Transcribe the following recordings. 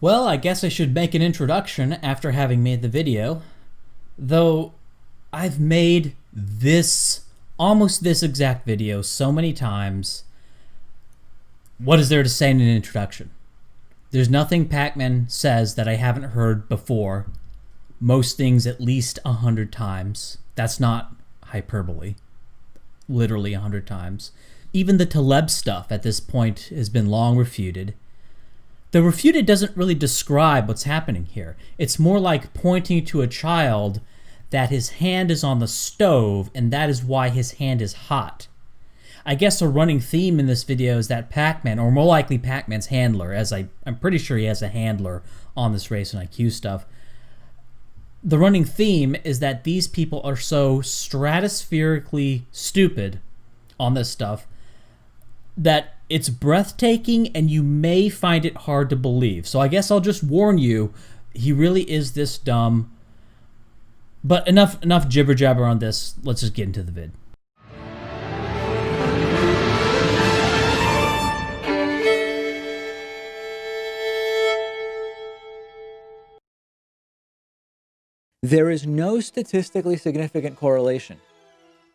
Well, I guess I should make an introduction after having made the video. Though I've made almost this exact video so many times, what is there to say in an introduction? There's nothing Pakman says that I haven't heard before. Most things at least 100 times. That's not hyperbole. Literally 100 times. Even the Taleb stuff at this point has been long refuted. The refuted doesn't really describe what's happening here. It's more like pointing to a child that his hand is on the stove and that is why his hand is hot. I guess a running theme in this video is that Pakman, or more likely Pakman's handler, as I'm pretty sure he has a handler on this race and IQ stuff. The running theme is that these people are so stratospherically stupid on this stuff that it's breathtaking and you may find it hard to believe. So I guess I'll just warn you, he really is this dumb. But enough jibber jabber on this. Let's just get into the vid. There is no statistically significant correlation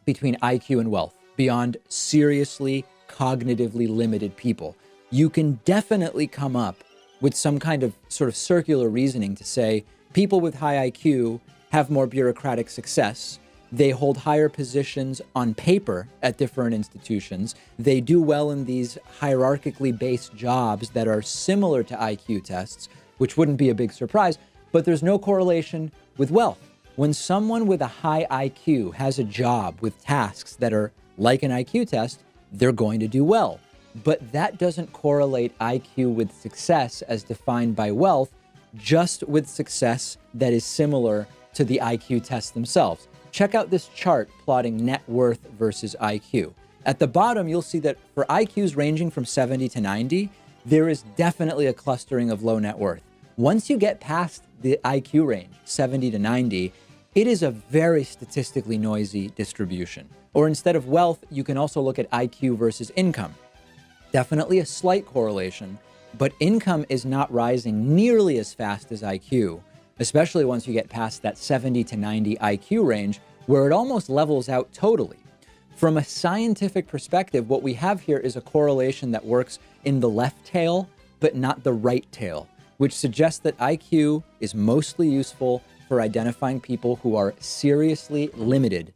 between IQ and wealth beyond seriously cognitively limited people. You can definitely come up with some kind of sort of circular reasoning to say people with high IQ have more bureaucratic success. They hold higher positions on paper at different institutions. They do well in these hierarchically based jobs that are similar to IQ tests, which wouldn't be a big surprise, but there's no correlation with wealth. When someone with a high IQ has a job with tasks that are like an IQ test, they're going to do well. But that doesn't correlate IQ with success as defined by wealth, just with success that is similar to the IQ tests themselves. Check out this chart plotting net worth versus IQ. At the bottom, you'll see that for IQs ranging from 70 to 90, there is definitely a clustering of low net worth. Once you get past the IQ range, 70 to 90, it is a very statistically noisy distribution. Or instead of wealth, you can also look at IQ versus income. Definitely a slight correlation, but income is not rising nearly as fast as IQ, especially once you get past that 70 to 90 IQ range, where it almost levels out totally. From a scientific perspective, what we have here is a correlation that works in the left tail, but not the right tail, which suggests that IQ is mostly useful for identifying people who are seriously limited.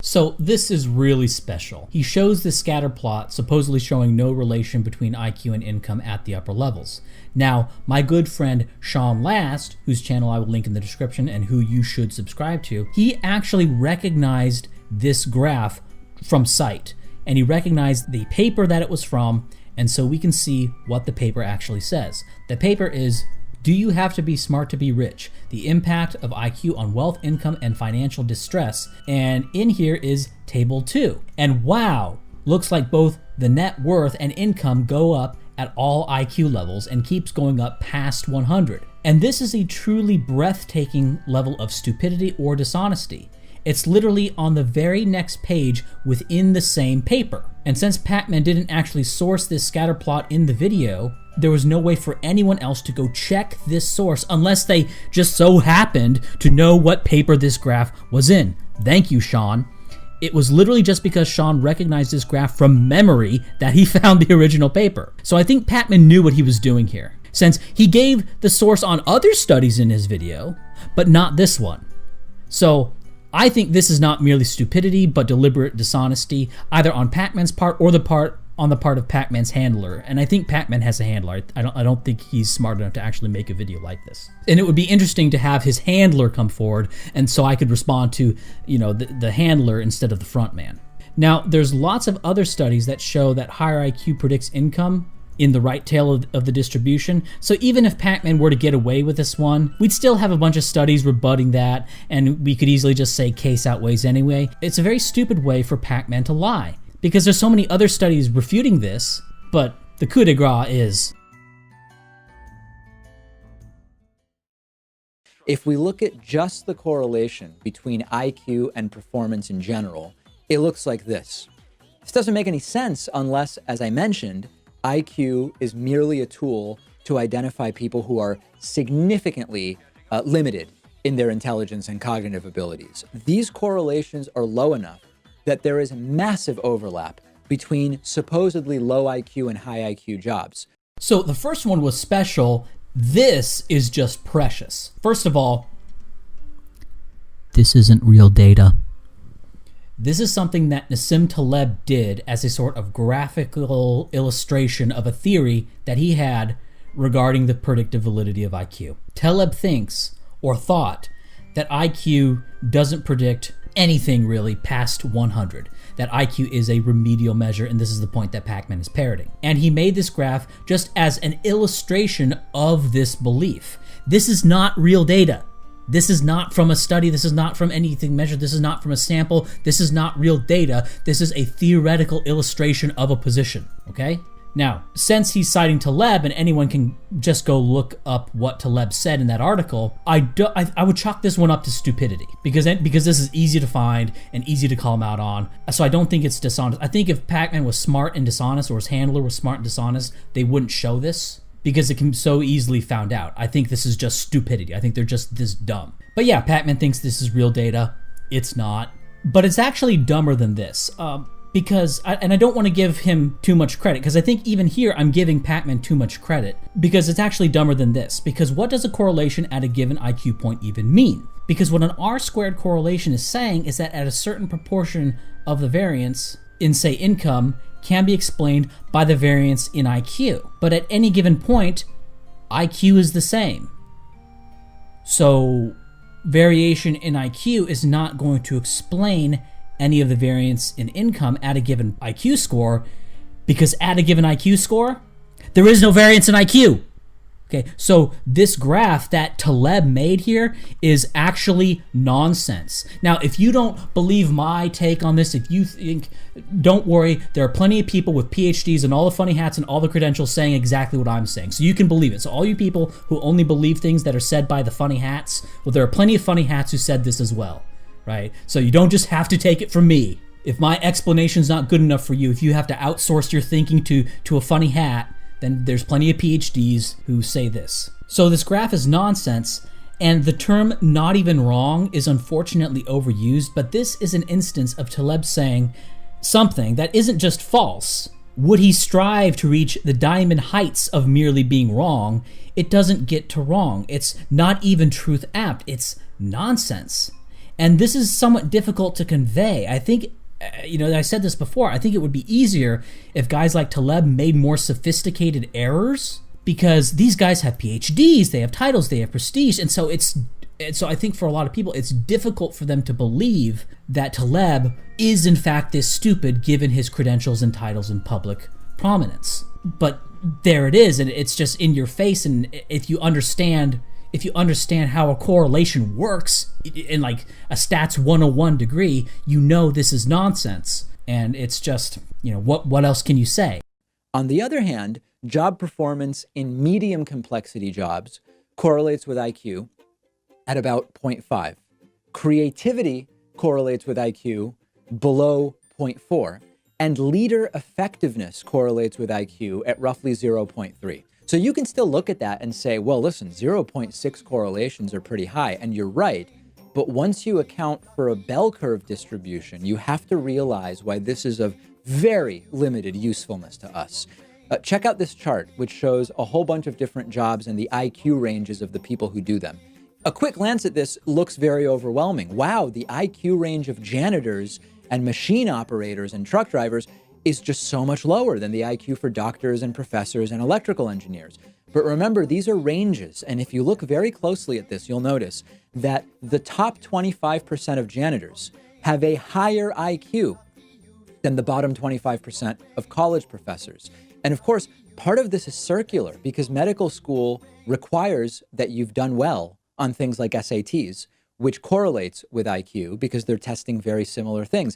So this is really special. He shows the scatter plot supposedly showing no relation between IQ and income at the upper levels. Now, my good friend Sean Last, whose channel I will link in the description and who you should subscribe to, he actually recognized this graph from sight, and he recognized the paper that it was from, and so we can see what the paper actually says. The paper is, "Do you have to be smart to be rich? The impact of IQ on wealth, income, and financial distress." And in here is table 2. And wow, looks like both the net worth and income go up at all IQ levels and keeps going up past 100. And this is a truly breathtaking level of stupidity or dishonesty. It's literally on the very next page within the same paper. And since Pakman didn't actually source this scatter plot in the video, there was no way for anyone else to go check this source unless they just so happened to know what paper this graph was in. Thank you, Sean. It was literally just because Sean recognized this graph from memory that he found the original paper. So I think Pakman knew what he was doing here, since he gave the source on other studies in his video, but not this one. So I think this is not merely stupidity, but deliberate dishonesty, either on Pakman's part or on the part of Pakman's handler. And I think Pakman has a handler. I don't think he's smart enough to actually make a video like this. And it would be interesting to have his handler come forward, and so I could respond to, the handler instead of the front man. Now, there's lots of other studies that show that higher IQ predicts income in the right tail of the distribution. So even if Pakman were to get away with this one, we'd still have a bunch of studies rebutting that, and we could easily just say case outweighs anyway. It's a very stupid way for Pakman to lie, because there's so many other studies refuting this, but the coup de grace is, if we look at just the correlation between IQ and performance in general, it looks like this. This doesn't make any sense unless, as I mentioned, IQ is merely a tool to identify people who are significantly limited in their intelligence and cognitive abilities. These correlations are low enough that there is massive overlap between supposedly low IQ and high IQ jobs. So the first one was special. This is just precious. First of all, this isn't real data. This is something that Nassim Taleb did as a sort of graphical illustration of a theory that he had regarding the predictive validity of IQ. Taleb thinks, or thought, that IQ doesn't predict anything really past 100. That IQ is a remedial measure, and this is the point that Pakman is parroting. And he made this graph just as an illustration of this belief. This is not real data. This is not from a study. This is not from anything measured. This is not from a sample. This is not real data. This is a theoretical illustration of a position, okay? Now, since he's citing Taleb, and anyone can just go look up what Taleb said in that article, I would chalk this one up to stupidity because this is easy to find and easy to call him out on. So I don't think it's dishonest. I think if Pakman was smart and dishonest, or his handler was smart and dishonest, they wouldn't show this because it can be so easily found out. I think this is just stupidity. I think they're just this dumb. But yeah, Pakman thinks this is real data. It's not. But it's actually dumber than this. Because I don't want to give him too much credit, because I think even here I'm giving Pakman too much credit, because it's actually dumber than this. Because what does a correlation at a given IQ point even mean? Because what an R-squared correlation is saying is that at a certain proportion of the variance in, say, income can be explained by the variance in IQ. But at any given point, IQ is the same. So variation in IQ is not going to explain any of the variance in income at a given IQ score, because at a given IQ score, there is no variance in IQ. Okay, so this graph that Taleb made here is actually nonsense. Now, if you don't believe my take on this, if you think, don't worry, there are plenty of people with PhDs and all the funny hats and all the credentials saying exactly what I'm saying, so you can believe it. So all you people who only believe things that are said by the funny hats, well, there are plenty of funny hats who said this as well. Right? So you don't just have to take it from me. If my explanation's not good enough for you, if you have to outsource your thinking to a funny hat, then there's plenty of PhDs who say this. So this graph is nonsense, and the term not even wrong is unfortunately overused, but this is an instance of Taleb saying something that isn't just false. Would he strive to reach the diamond heights of merely being wrong, it doesn't get to wrong. It's not even truth apt, it's nonsense. And this is somewhat difficult to convey. I think, I said this before, I think it would be easier if guys like Taleb made more sophisticated errors, because these guys have PhDs, they have titles, they have prestige, and so I think for a lot of people, it's difficult for them to believe that Taleb is in fact this stupid given his credentials and titles and public prominence. But there it is, and it's just in your face, and if you understand how a correlation works in like a stats 101 degree, you know this is nonsense. And it's just, what else can you say? On the other hand, job performance in medium complexity jobs correlates with IQ at about 0.5. Creativity correlates with IQ below 0.4. And leader effectiveness correlates with IQ at roughly 0.3. So you can still look at that and say, well, listen, 0.6 correlations are pretty high, and you're right. But once you account for a bell curve distribution, you have to realize why this is of very limited usefulness to us. Check out this chart, which shows a whole bunch of different jobs and the IQ ranges of the people who do them. A quick glance at this looks very overwhelming. Wow, the IQ range of janitors and machine operators and truck drivers is just so much lower than the IQ for doctors and professors and electrical engineers. But remember, these are ranges, and if you look very closely at this, you'll notice that the top 25% of janitors have a higher IQ than the bottom 25% of college professors. And of course, part of this is circular because medical school requires that you've done well on things like SATs, which correlates with IQ because they're testing very similar things.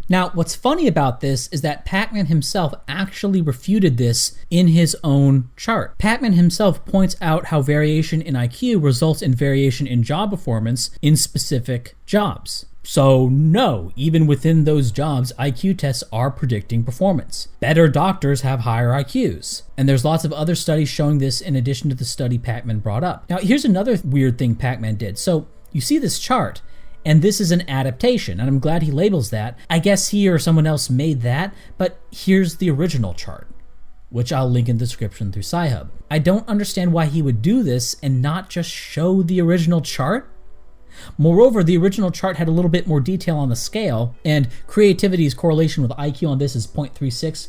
Now, what's funny about this is that Pakman himself actually refuted this in his own chart. Pakman himself points out how variation in IQ results in variation in job performance in specific jobs. So no, even within those jobs, IQ tests are predicting performance. Better doctors have higher IQs. And there's lots of other studies showing this in addition to the study Pakman brought up. Now, here's another weird thing Pakman did. So you see this chart, and this is an adaptation, and I'm glad he labels that. I guess he or someone else made that, but here's the original chart, which I'll link in the description through Sci-Hub. I don't understand why he would do this and not just show the original chart. Moreover, the original chart had a little bit more detail on the scale, and creativity's correlation with IQ on this is 0.36,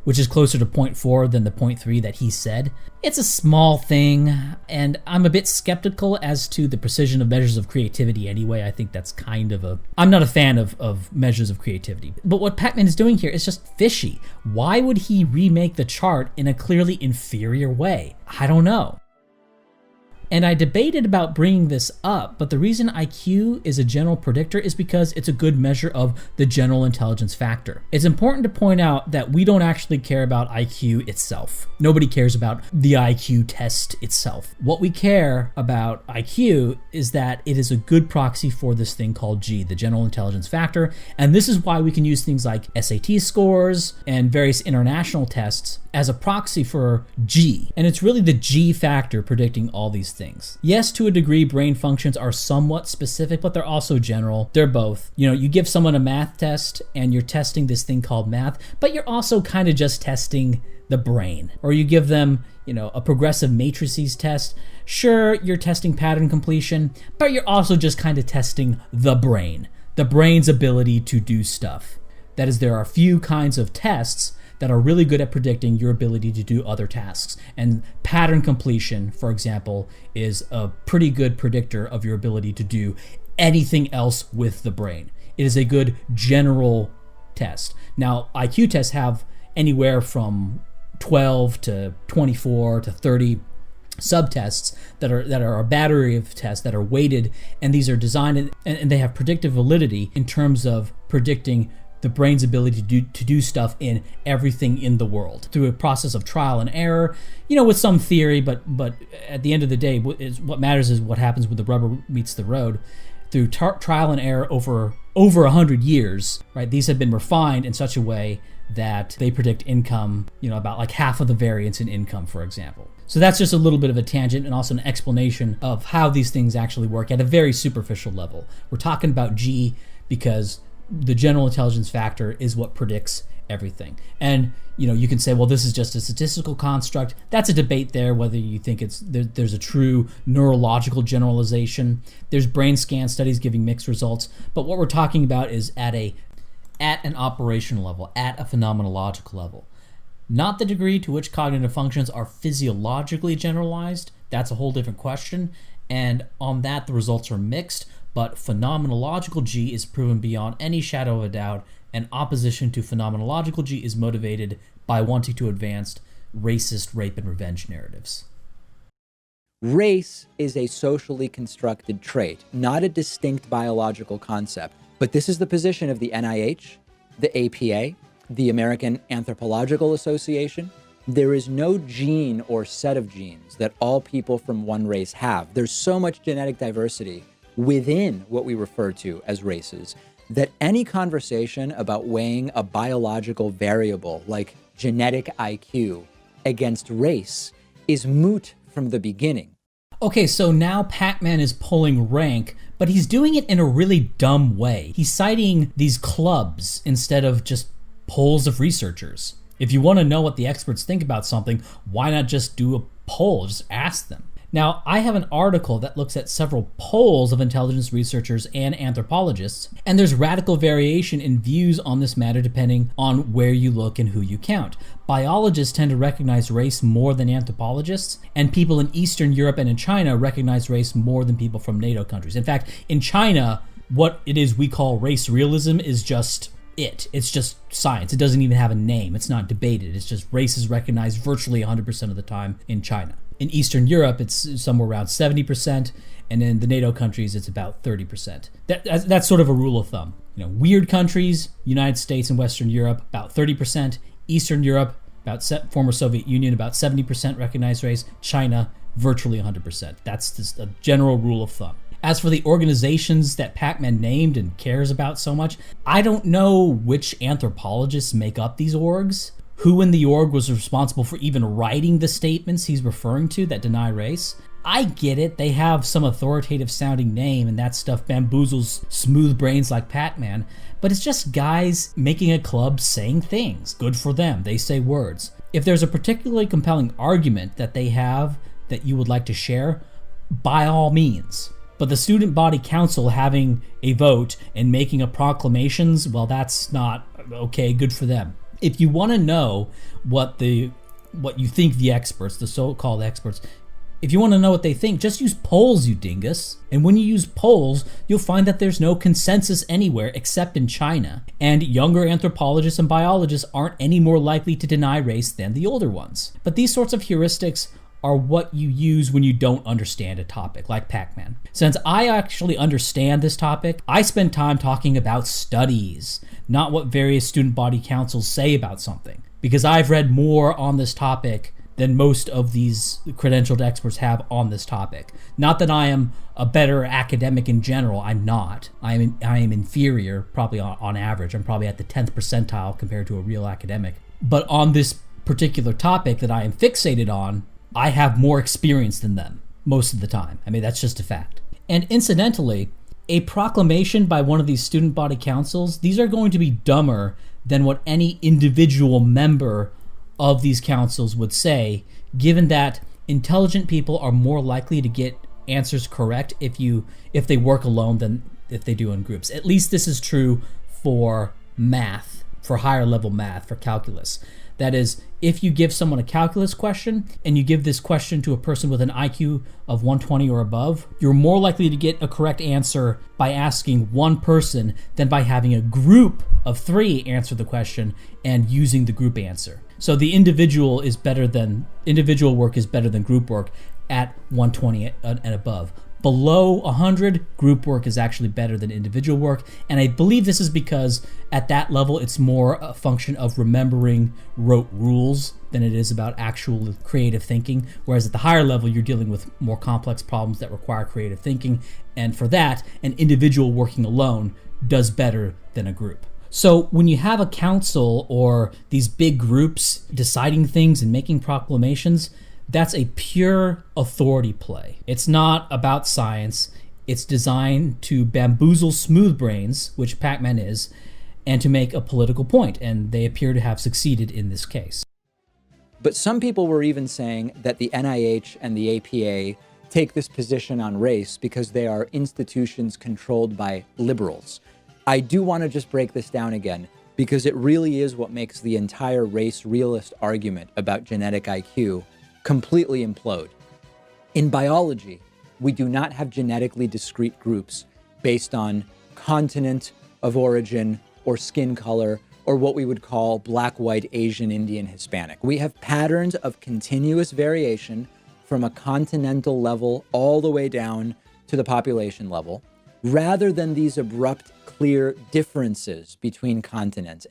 which is closer to 0.4 than the 0.3 that he said. It's a small thing, and I'm a bit skeptical as to the precision of measures of creativity anyway. I think that's kind of I'm not a fan of measures of creativity. But what Pakman is doing here is just fishy. Why would he remake the chart in a clearly inferior way? I don't know. And I debated about bringing this up, but the reason IQ is a general predictor is because it's a good measure of the general intelligence factor. It's important to point out that we don't actually care about IQ itself. Nobody cares about the IQ test itself. What we care about IQ is that it is a good proxy for this thing called G, the general intelligence factor, and this is why we can use things like SAT scores and various international tests as a proxy for G. And it's really the G factor predicting all these things. Yes, to a degree, brain functions are somewhat specific, but they're also general. They're both. You give someone a math test and you're testing this thing called math, but you're also kind of just testing the brain. Or you give them, a progressive matrices test. Sure, you're testing pattern completion, but you're also just kind of testing the brain's ability to do stuff. That is, there are a few kinds of tests that are really good at predicting your ability to do other tasks. And pattern completion, for example, is a pretty good predictor of your ability to do anything else with the brain. It is a good general test. Now, IQ tests have anywhere from 12 to 24 to 30 subtests that are a battery of tests that are weighted, and these are designed and they have predictive validity in terms of predicting the brain's ability to do stuff in everything in the world through a process of trial and error, with some theory, but at the end of the day, what matters is what happens when the rubber meets the road. Through trial and error over 100 years, right? These have been refined in such a way that they predict income, about like half of the variance in income, for example. So that's just a little bit of a tangent and also an explanation of how these things actually work at a very superficial level. We're talking about G because the general intelligence factor is what predicts everything. And you can say, well, this is just a statistical construct. That's a debate there, whether you think there's a true neurological generalization. There's brain scan studies giving mixed results. But what we're talking about is at an operational level, at a phenomenological level. Not the degree to which cognitive functions are physiologically generalized. That's a whole different question. And on that, the results are mixed. But phenomenological G is proven beyond any shadow of a doubt, and opposition to phenomenological G is motivated by wanting to advance racist rape and revenge narratives. Race is a socially constructed trait, not a distinct biological concept. But this is the position of the NIH, the APA, the American Anthropological Association. There is no gene or set of genes that all people from one race have. There's so much genetic diversity within what we refer to as races that any conversation about weighing a biological variable like genetic IQ against race is moot from the beginning. Okay, so now Pakman is pulling rank, but he's doing it in a really dumb way. He's citing these clubs instead of just polls of researchers. If you want to know what the experts think about something, why not just do a poll? Just ask them. Now, I have an article that looks at several polls of intelligence researchers and anthropologists, and there's radical variation in views on this matter depending on where you look and who you count. Biologists tend to recognize race more than anthropologists, and people in Eastern Europe and in China recognize race more than people from NATO countries. In fact, in China, what it is we call race realism is just it's just science. It doesn't even have a name. It's not debated. It's just race is recognized virtually 100% of the time in China. In Eastern Europe, it's somewhere around 70%, and in the NATO countries, it's about 30%. That's sort of a rule of thumb. Weird countries, United States and Western Europe, about 30%. Eastern Europe, former Soviet Union, about 70% recognized race. China, virtually 100%. That's just a general rule of thumb. As for the organizations that Pakman named and cares about so much, I don't know which anthropologists make up these orgs, who in the org was responsible for even writing the statements he's referring to that deny race. I get it, they have some authoritative sounding name and that stuff bamboozles smooth brains like Pakman, but it's just guys making a club saying things. Good for them, they say words. If there's a particularly compelling argument that they have that you would like to share, by all means. But the student body council having a vote and making up proclamations, well, that's not okay, good for them. If you want to know what you think the experts, the so-called experts, if you want to know what they think, just use polls, you dingus. And when you use polls, you'll find that there's no consensus anywhere except in China. And younger anthropologists and biologists aren't any more likely to deny race than the older ones. But these sorts of heuristics are what you use when you don't understand a topic, like Pakman. Since I actually understand this topic, I spend time talking about studies, not what various student body councils say about something. Because I've read more on this topic than most of these credentialed experts have on this topic. Not that I am a better academic in general, I'm not. I am inferior, probably on average. I'm probably at the 10th percentile compared to a real academic. But on this particular topic that I am fixated on, I have more experience than them most of the time. I mean, that's just a fact. And incidentally, a proclamation by one of these student body councils, these are going to be dumber than what any individual member of these councils would say, given that intelligent people are more likely to get answers correct if they work alone than if they do in groups. At least this is true for math, for higher level math, for calculus. That is, if you give someone a calculus question and you give this question to a person with an IQ of 120 or above, you're more likely to get a correct answer by asking one person than by having a group of 3 answer the question and using the group answer. So the individual work is better than group work at 120 and above. Below 100, group work is actually better than individual work, and I believe this is because at that level it's more a function of remembering rote rules than it is about actual creative thinking, whereas at the higher level you're dealing with more complex problems that require creative thinking, and for that, an individual working alone does better than a group. So when you have a council or these big groups deciding things and making proclamations, that's a pure authority play. It's not about science. It's designed to bamboozle smooth brains, which Pakman is, and to make a political point, and they appear to have succeeded in this case. But some people were even saying that the NIH and the APA take this position on race because they are institutions controlled by liberals. I do want to just break this down again, because it really is what makes the entire race realist argument about genetic IQ completely implode. In biology, we do not have genetically discrete groups based on continent of origin or skin color or what we would call black, white, Asian, Indian, Hispanic. We have patterns of continuous variation from a continental level all the way down to the population level, rather than these abrupt, clear differences between continents.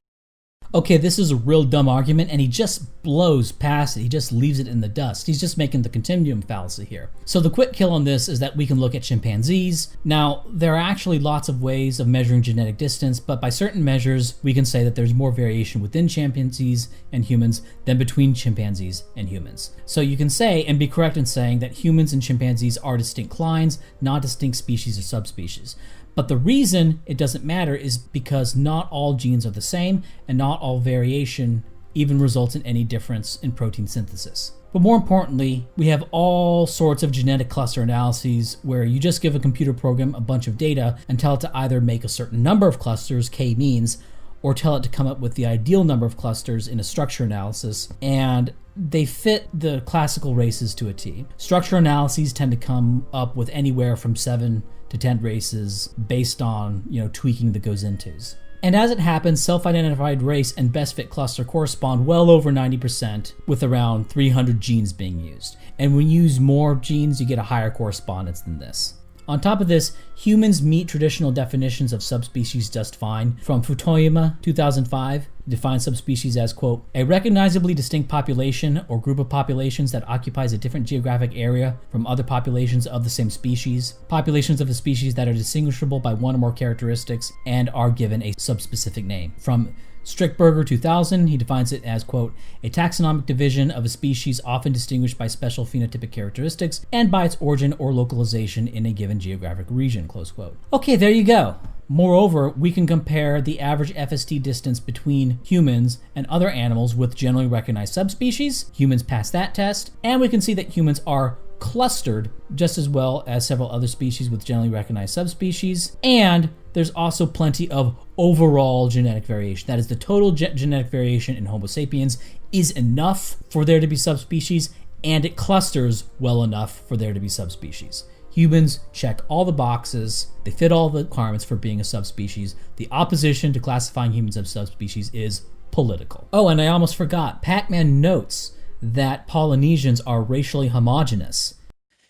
Okay, this is a real dumb argument, and he just blows past it. He just leaves it in the dust. He's just making the continuum fallacy here. So the quick kill on this is that we can look at chimpanzees. Now, there are actually lots of ways of measuring genetic distance, but by certain measures, we can say that there's more variation within chimpanzees and humans than between chimpanzees and humans. So you can say, and be correct in saying, that humans and chimpanzees are distinct clines, not distinct species or subspecies. But the reason it doesn't matter is because not all genes are the same, and not all variation even results in any difference in protein synthesis. But more importantly, we have all sorts of genetic cluster analyses where you just give a computer program a bunch of data and tell it to either make a certain number of clusters, k-means, or tell it to come up with the ideal number of clusters in a structure analysis, and they fit the classical races to a T. Structure analyses tend to come up with anywhere from 7 to 10 races based on, tweaking the goes intos. And as it happens, self-identified race and best fit cluster correspond well over 90%, with around 300 genes being used. And when you use more genes, you get a higher correspondence than this. On top of this, humans meet traditional definitions of subspecies just fine. From Futoyama, 2005, defines subspecies as, quote, a recognizably distinct population or group of populations that occupies a different geographic area from other populations of the same species. Populations of the species that are distinguishable by one or more characteristics and are given a subspecific name. From Strickberger, 2000, he defines it as, quote, a taxonomic division of a species often distinguished by special phenotypic characteristics and by its origin or localization in a given geographic region, close quote. Okay, there you go. Moreover, we can compare the average FST distance between humans and other animals with generally recognized subspecies. Humans pass that test, and we can see that humans are clustered just as well as several other species with generally recognized subspecies. And there's also plenty of overall genetic variation. That is, the total genetic variation in Homo sapiens is enough for there to be subspecies, and it clusters well enough for there to be subspecies. Humans check all the boxes. They fit all the requirements for being a subspecies. The opposition to classifying humans as subspecies is political. Oh, and I almost forgot. Pakman notes that Polynesians are racially homogenous.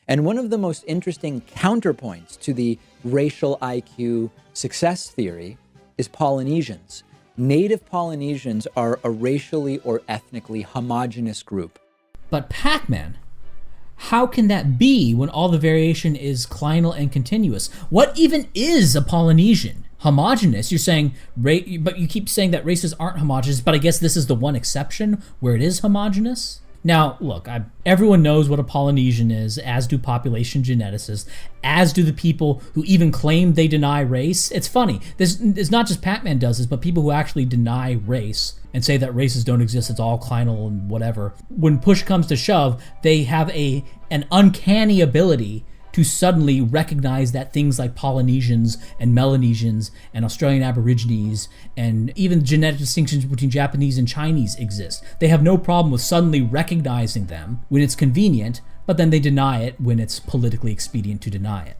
And one of the most interesting counterpoints to the racial IQ success theory is Polynesians. Native Polynesians are a racially or ethnically homogenous group. But Pakman, how can that be when all the variation is clinal and continuous? What even is a Polynesian? Homogeneous? You're saying, but you keep saying that races aren't homogeneous, but I guess this is the one exception where it is homogeneous? Now, look, everyone knows what a Polynesian is, as do population geneticists, as do the people who even claim they deny race. It's funny. It's not just Pakman does this, but people who actually deny race and say that races don't exist, it's all clinal and whatever. When push comes to shove, they have an uncanny ability to suddenly recognize that things like Polynesians and Melanesians and Australian Aborigines and even genetic distinctions between Japanese and Chinese exist. They have no problem with suddenly recognizing them when it's convenient, but then they deny it when it's politically expedient to deny it.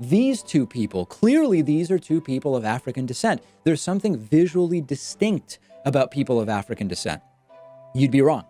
These two people, clearly these are two people of African descent. There's something visually distinct about people of African descent. You'd be wrong.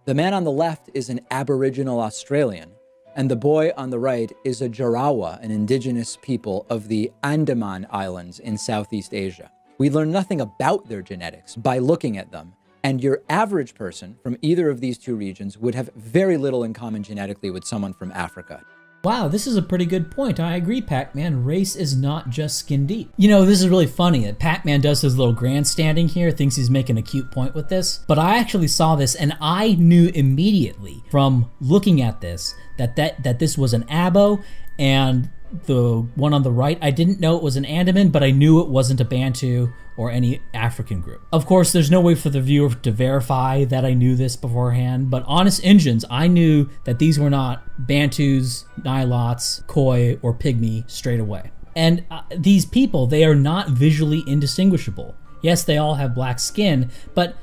The man on the left is an Aboriginal Australian, and the boy on the right is a Jarawa, an indigenous people of the Andaman Islands in Southeast Asia. We learn nothing about their genetics by looking at them, and your average person from either of these two regions would have very little in common genetically with someone from Africa. Wow, this is a pretty good point. I agree, Pakman. Race is not just skin deep. You know, this is really funny that Pakman does his little grandstanding here, thinks he's making a cute point with this. But I actually saw this and I knew immediately from looking at this that this was an Abo, and the one on the right, I didn't know it was an Andaman, but I knew it wasn't a Bantu or any African group. Of course, there's no way for the viewer to verify that I knew this beforehand, but honest Injuns, I knew that these were not Bantus, Nilots, Khoi, or Pygmy straight away. And these people, they are not visually indistinguishable. Yes, they all have black skin, but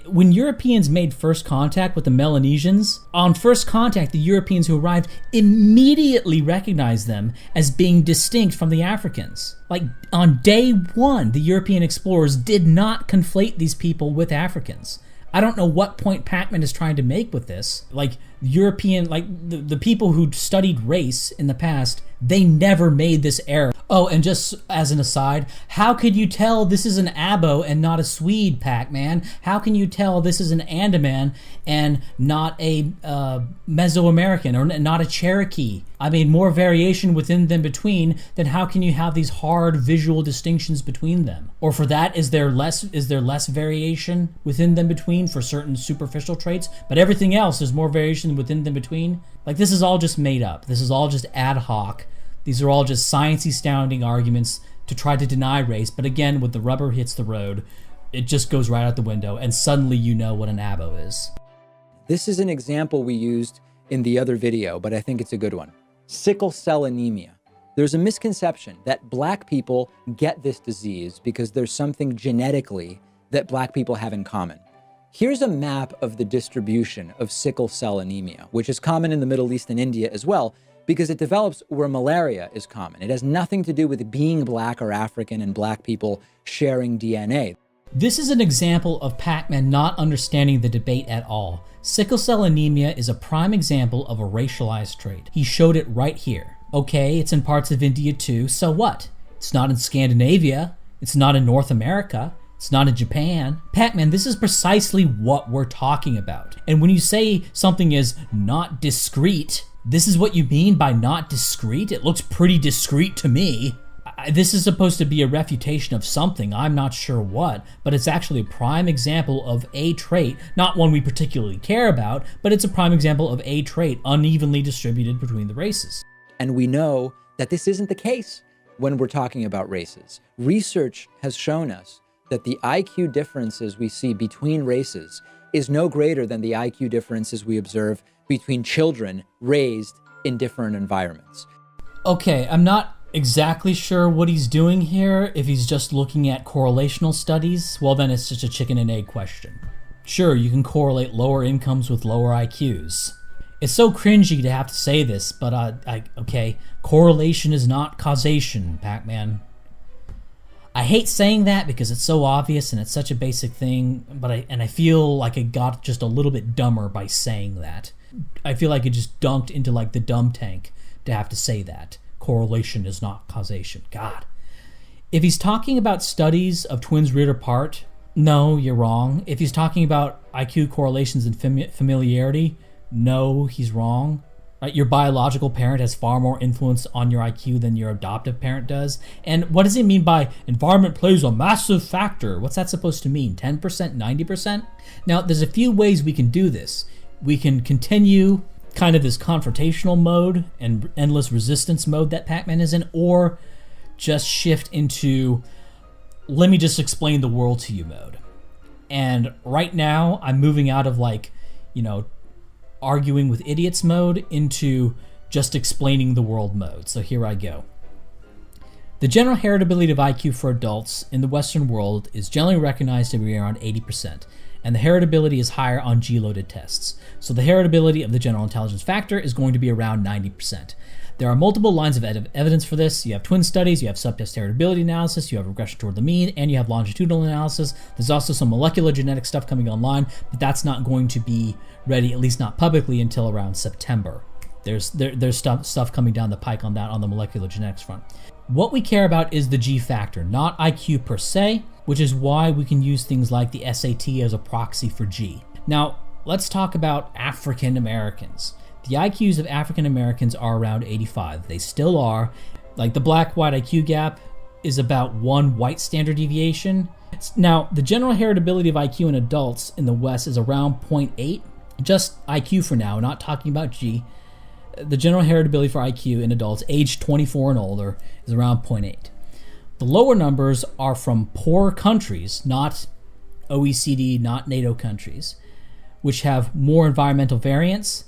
when Europeans made first contact with the Melanesians, on first contact, the Europeans who arrived immediately recognized them as being distinct from the Africans. Like, on day one, the European explorers did not conflate these people with Africans. I don't know what point Pakman is trying to make with this. Like, European, like the people who studied race in the past, they never made this error. Oh, and just as an aside, how could you tell this is an Abo and not a Swede, Pakman? How can you tell this is an Andaman and not a Mesoamerican or not a Cherokee? I mean, more variation within them between, then how can you have these hard visual distinctions between them? Or for that, is there less variation within them between for certain superficial traits, but everything else there's more variation within them between? Like, this is all just made up. This is all just ad hoc. These are all just sciencey sounding arguments to try to deny race, but again, when the rubber hits the road, it just goes right out the window, and suddenly you know what an Abo is. This is an example we used in the other video, but I think it's a good one. Sickle cell anemia. There's a misconception that black people get this disease because there's something genetically that black people have in common. Here's a map of the distribution of sickle cell anemia, which is common in the Middle East and India as well, because it develops where malaria is common. It has nothing to do with being black or African and black people sharing DNA. This is an example of Pakman not understanding the debate at all. Sickle cell anemia is a prime example of a racialized trait. He showed it right here. Okay, it's in parts of India too, so what? It's not in Scandinavia, it's not in North America, it's not in Japan. Pakman, this is precisely what we're talking about. And when you say something is not discrete, this is what you mean by not discrete? It looks pretty discrete to me. This is supposed to be a refutation of something, I'm not sure what, but it's actually a prime example of a trait, not one we particularly care about, but it's a prime example of a trait unevenly distributed between the races. And we know that this isn't the case when we're talking about races. Research has shown us that the IQ differences we see between races is no greater than the IQ differences we observe between children raised in different environments. Okay, I'm not exactly sure what he's doing here. If he's just looking at correlational studies, well then it's just a chicken and egg question. Sure, you can correlate lower incomes with lower IQs. It's so cringy to have to say this, but okay, correlation is not causation, Pakman. I hate saying that because it's so obvious and it's such a basic thing, but I feel like it got just a little bit dumber by saying that. I feel like it just dunked into like the dumb tank to have to say that. Correlation is not causation. God. If he's talking about studies of twins reared apart, no, you're wrong. If he's talking about IQ correlations and familiarity, no, he's wrong. Your biological parent has far more influence on your IQ than your adoptive parent does. And what does he mean by environment plays a massive factor? What's that supposed to mean? 10%, 90%? Now, there's a few ways we can do this. We can continue kind of this confrontational mode and endless resistance mode that Pakman is in, or just shift into let me just explain the world to you mode. And right now, I'm moving out of arguing with idiots mode into just explaining the world mode. So here I go. The general heritability of IQ for adults in the Western world is generally recognized to be around 80%, and the heritability is higher on G-loaded tests. So the heritability of the general intelligence factor is going to be around 90%. There are multiple lines of evidence for this. You have twin studies, you have subtest heritability analysis, you have regression toward the mean, and you have longitudinal analysis. There's also some molecular genetic stuff coming online, but that's not going to be ready, at least not publicly, until around September. There's stuff coming down the pike on that on the molecular genetics front. What we care about is the G factor, not IQ per se, which is why we can use things like the SAT as a proxy for G. Now, let's talk about African Americans. The IQs of African Americans are around 85. They still are. Like the black-white IQ gap is about 1 white standard deviation. Now, the general heritability of IQ in adults in the West is around 0.8. Just IQ for now, not talking about G. The general heritability for IQ in adults aged 24 and older is around 0.8. The lower numbers are from poor countries, not OECD, not NATO countries, which have more environmental variance,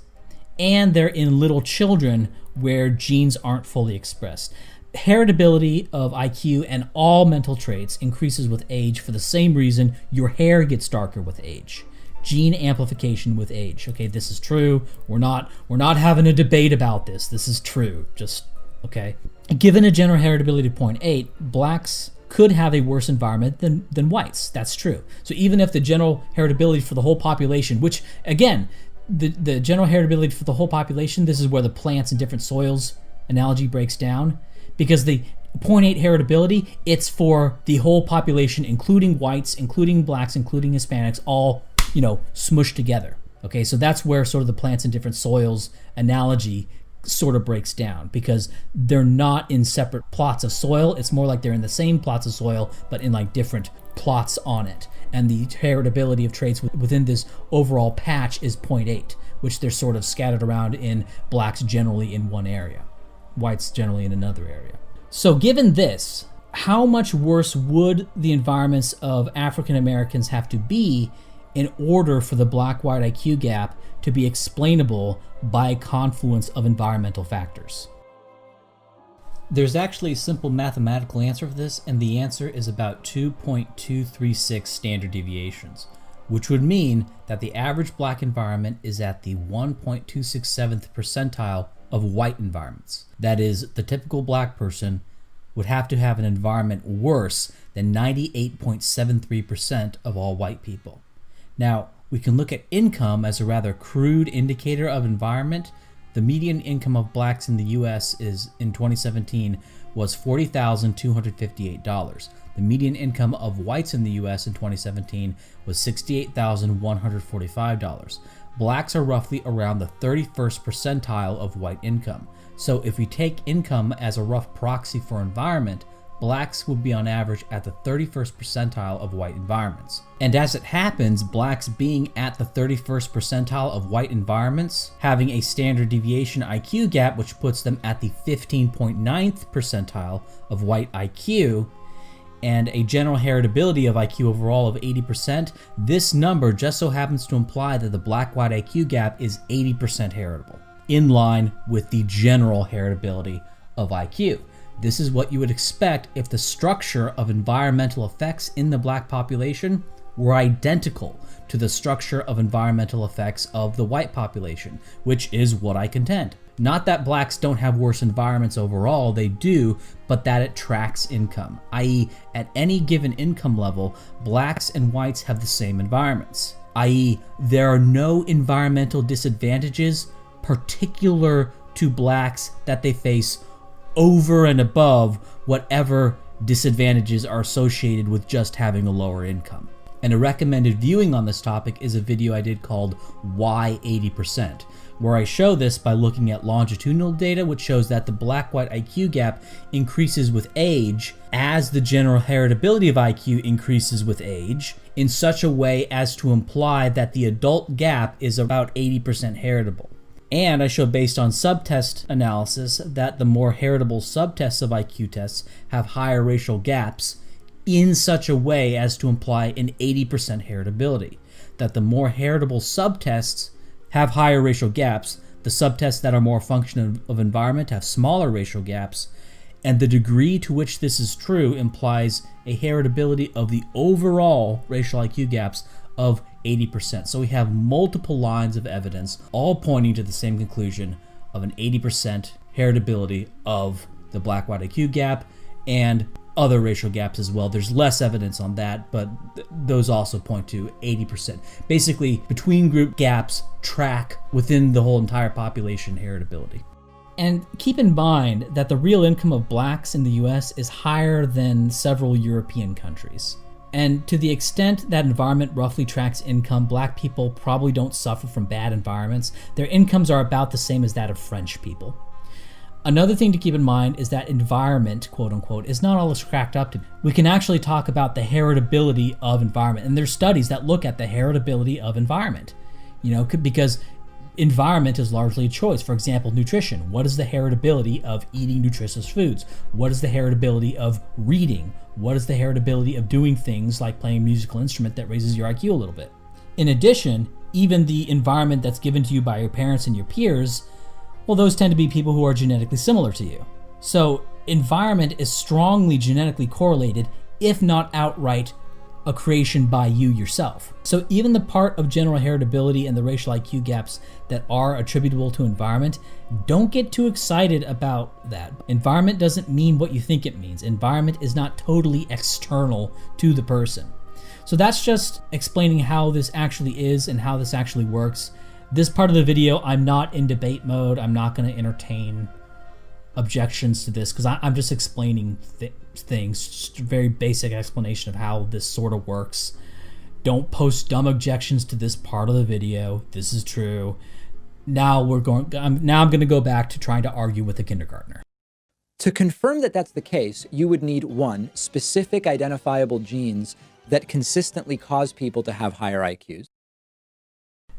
and they're in little children where genes aren't fully expressed. Heritability of IQ and all mental traits increases with age for the same reason your hair gets darker with age. Gene amplification with age. Okay, this is true. We're not having a debate about this. This is true. Just okay. Given a general heritability of 0.8, blacks could have a worse environment than whites. That's true. So even if the general heritability for the whole population, which again, the general heritability for the whole population, this is where the plants in different soils analogy breaks down, because the 0.8 heritability, it's for the whole population, including whites, including blacks, including Hispanics, all, smushed together. Okay, so that's where sort of the plants in different soils analogy sort of breaks down, because they're not in separate plots of soil. It's more like they're in the same plots of soil, but in like different plots on it. And the heritability of traits within this overall patch is 0.8, which they're sort of scattered around in blacks generally in one area, whites generally in another area. So given this, how much worse would the environments of African Americans have to be in order for the black-white IQ gap to be explainable by a confluence of environmental factors? There's actually a simple mathematical answer for this, and the answer is about 2.236 standard deviations, which would mean that the average black environment is at the 1.267th percentile of white environments. That is, the typical black person would have to have an environment worse than 98.73% of all white people. Now, we can look at income as a rather crude indicator of environment. The median income of blacks in the US in 2017 was $40,258. The median income of whites in the US in 2017 was $68,145. Blacks are roughly around the 31st percentile of white income. So if we take income as a rough proxy for environment, blacks would be on average at the 31st percentile of white environments. And as it happens, blacks being at the 31st percentile of white environments, having a standard deviation IQ gap which puts them at the 15.9th percentile of white IQ, and a general heritability of IQ overall of 80%, this number just so happens to imply that the black-white IQ gap is 80% heritable, in line with the general heritability of IQ. This is what you would expect if the structure of environmental effects in the black population were identical to the structure of environmental effects of the white population, which is what I contend. Not that blacks don't have worse environments overall, they do, but that it tracks income, i.e. at any given income level, blacks and whites have the same environments, i.e. there are no environmental disadvantages particular to blacks that they face over and above whatever disadvantages are associated with just having a lower income. And a recommended viewing on this topic is a video I did called Why 80%, where I show this by looking at longitudinal data, which shows that the black-white IQ gap increases with age as the general heritability of IQ increases with age, in such a way as to imply that the adult gap is about 80% heritable. And I show, based on subtest analysis, that the more heritable subtests of IQ tests have higher racial gaps in such a way as to imply an 80% heritability. That the more heritable subtests have higher racial gaps, the subtests that are more a function of environment have smaller racial gaps, and the degree to which this is true implies a heritability of the overall racial IQ gaps of 80%. So we have multiple lines of evidence all pointing to the same conclusion of an 80% heritability of the black-white IQ gap and other racial gaps as well. There's less evidence on that, but those also point to 80%. Basically, between group gaps track within the whole entire population heritability. And keep in mind that the real income of blacks in the US is higher than several European countries. And to the extent that environment roughly tracks income, black people probably don't suffer from bad environments. Their incomes are about the same as that of French people. Another thing to keep in mind is that environment, quote unquote, is not all it's cracked up to be. We can actually talk about the heritability of environment, and there's studies that look at the heritability of environment, because environment is largely a choice. For example, nutrition. What is the heritability of eating nutritious foods? What is the heritability of reading? What is the heritability of doing things like playing a musical instrument that raises your IQ a little bit? In addition, even the environment that's given to you by your parents and your peers, well, those tend to be people who are genetically similar to you. So environment is strongly genetically correlated, if not outright a creation by you yourself. So even the part of general heritability and the racial IQ gaps that are attributable to environment, don't get too excited about that. Environment doesn't mean what you think it means. Environment is not totally external to the person. So that's just explaining how this actually is and how this actually works. This part of the video, I'm not in debate mode. I'm not going to entertain objections to this because I'm just explaining things, just a very basic explanation of how this sort of works. Don't post dumb objections to this part of the video. This is true. Now I'm going to go back to trying to argue with a kindergartner. To confirm that that's the case, you would need 1, specific identifiable genes that consistently cause people to have higher IQs.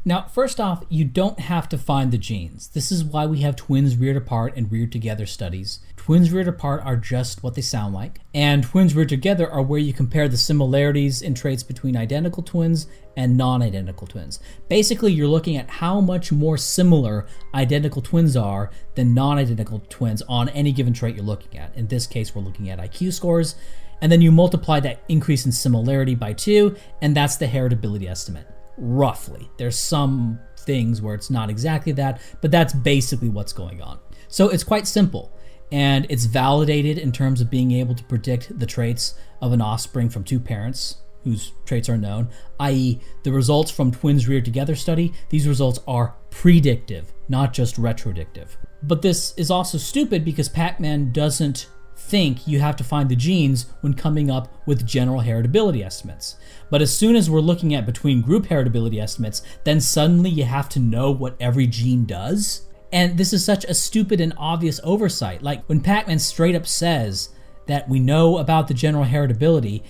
Now, first off, you don't have to find the genes. This is why we have twins reared apart and reared together studies. Twins reared apart are just what they sound like, and twins reared together are where you compare the similarities in traits between identical twins and non-identical twins. Basically, you're looking at how much more similar identical twins are than non-identical twins on any given trait you're looking at. In this case, we're looking at IQ scores, and then you multiply that increase in similarity by 2, and that's the heritability estimate. Roughly. There's some things where it's not exactly that, but that's basically what's going on. So it's quite simple. and it's validated in terms of being able to predict the traits of an offspring from two parents whose traits are known, i.e. the results from twins reared together study. These results are predictive, not just retrodictive. But this is also stupid because Pakman doesn't think you have to find the genes when coming up with general heritability estimates. But as soon as we're looking at between group heritability estimates, then suddenly you have to know what every gene does. And this is such a stupid and obvious oversight. Like when Pakman straight up says that we know about the general heritability,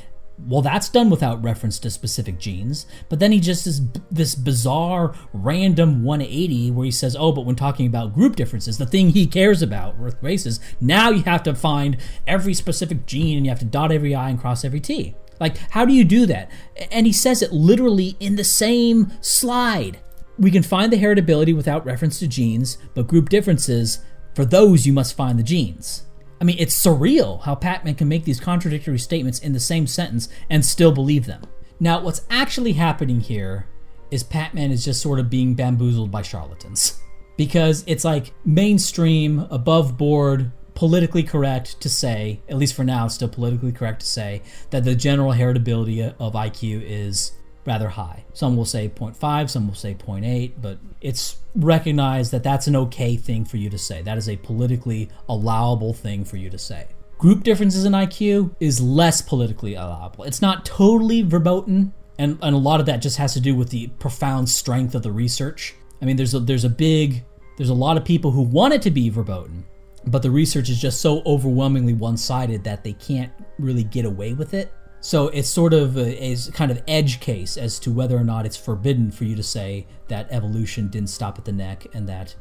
well, that's done without reference to specific genes. But then he just is this bizarre random 180 where he says, oh, but when talking about group differences, the thing he cares about with races, now you have to find every specific gene and you have to dot every I and cross every T. Like, how do you do that? And he says it literally in the same slide. We can find the heritability without reference to genes, but group differences, for those you must find the genes. I mean, it's surreal how Pakman can make these contradictory statements in the same sentence and still believe them. Now, what's actually happening here is Pakman is just sort of being bamboozled by charlatans. Because it's like mainstream, above board, politically correct to say, at least for now, it's still politically correct to say, that the general heritability of IQ is rather high. Some will say 0.5, some will say 0.8, but it's recognized that that's an okay thing for you to say. That is a politically allowable thing for you to say. Group differences in IQ is less politically allowable. It's not totally verboten, and a lot of that just has to do with the profound strength of the research. I mean, there's a lot of people who want it to be verboten, but the research is just so overwhelmingly one-sided that they can't really get away with it. So it's sort of a kind of edge case as to whether or not it's forbidden for you to say that evolution didn't stop at the neck and that,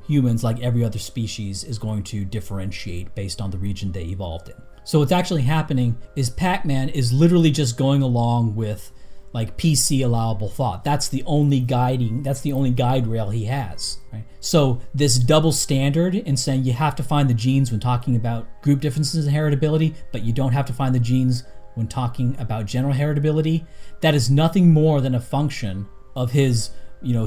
humans, like every other species, is going to differentiate based on the region they evolved in. So what's actually happening is Pakman is literally just going along with like PC allowable thought. That's the only guide rail he has, right? So this double standard in saying you have to find the genes when talking about group differences in heritability, but you don't have to find the genes when talking about general heritability, that is nothing more than a function of his,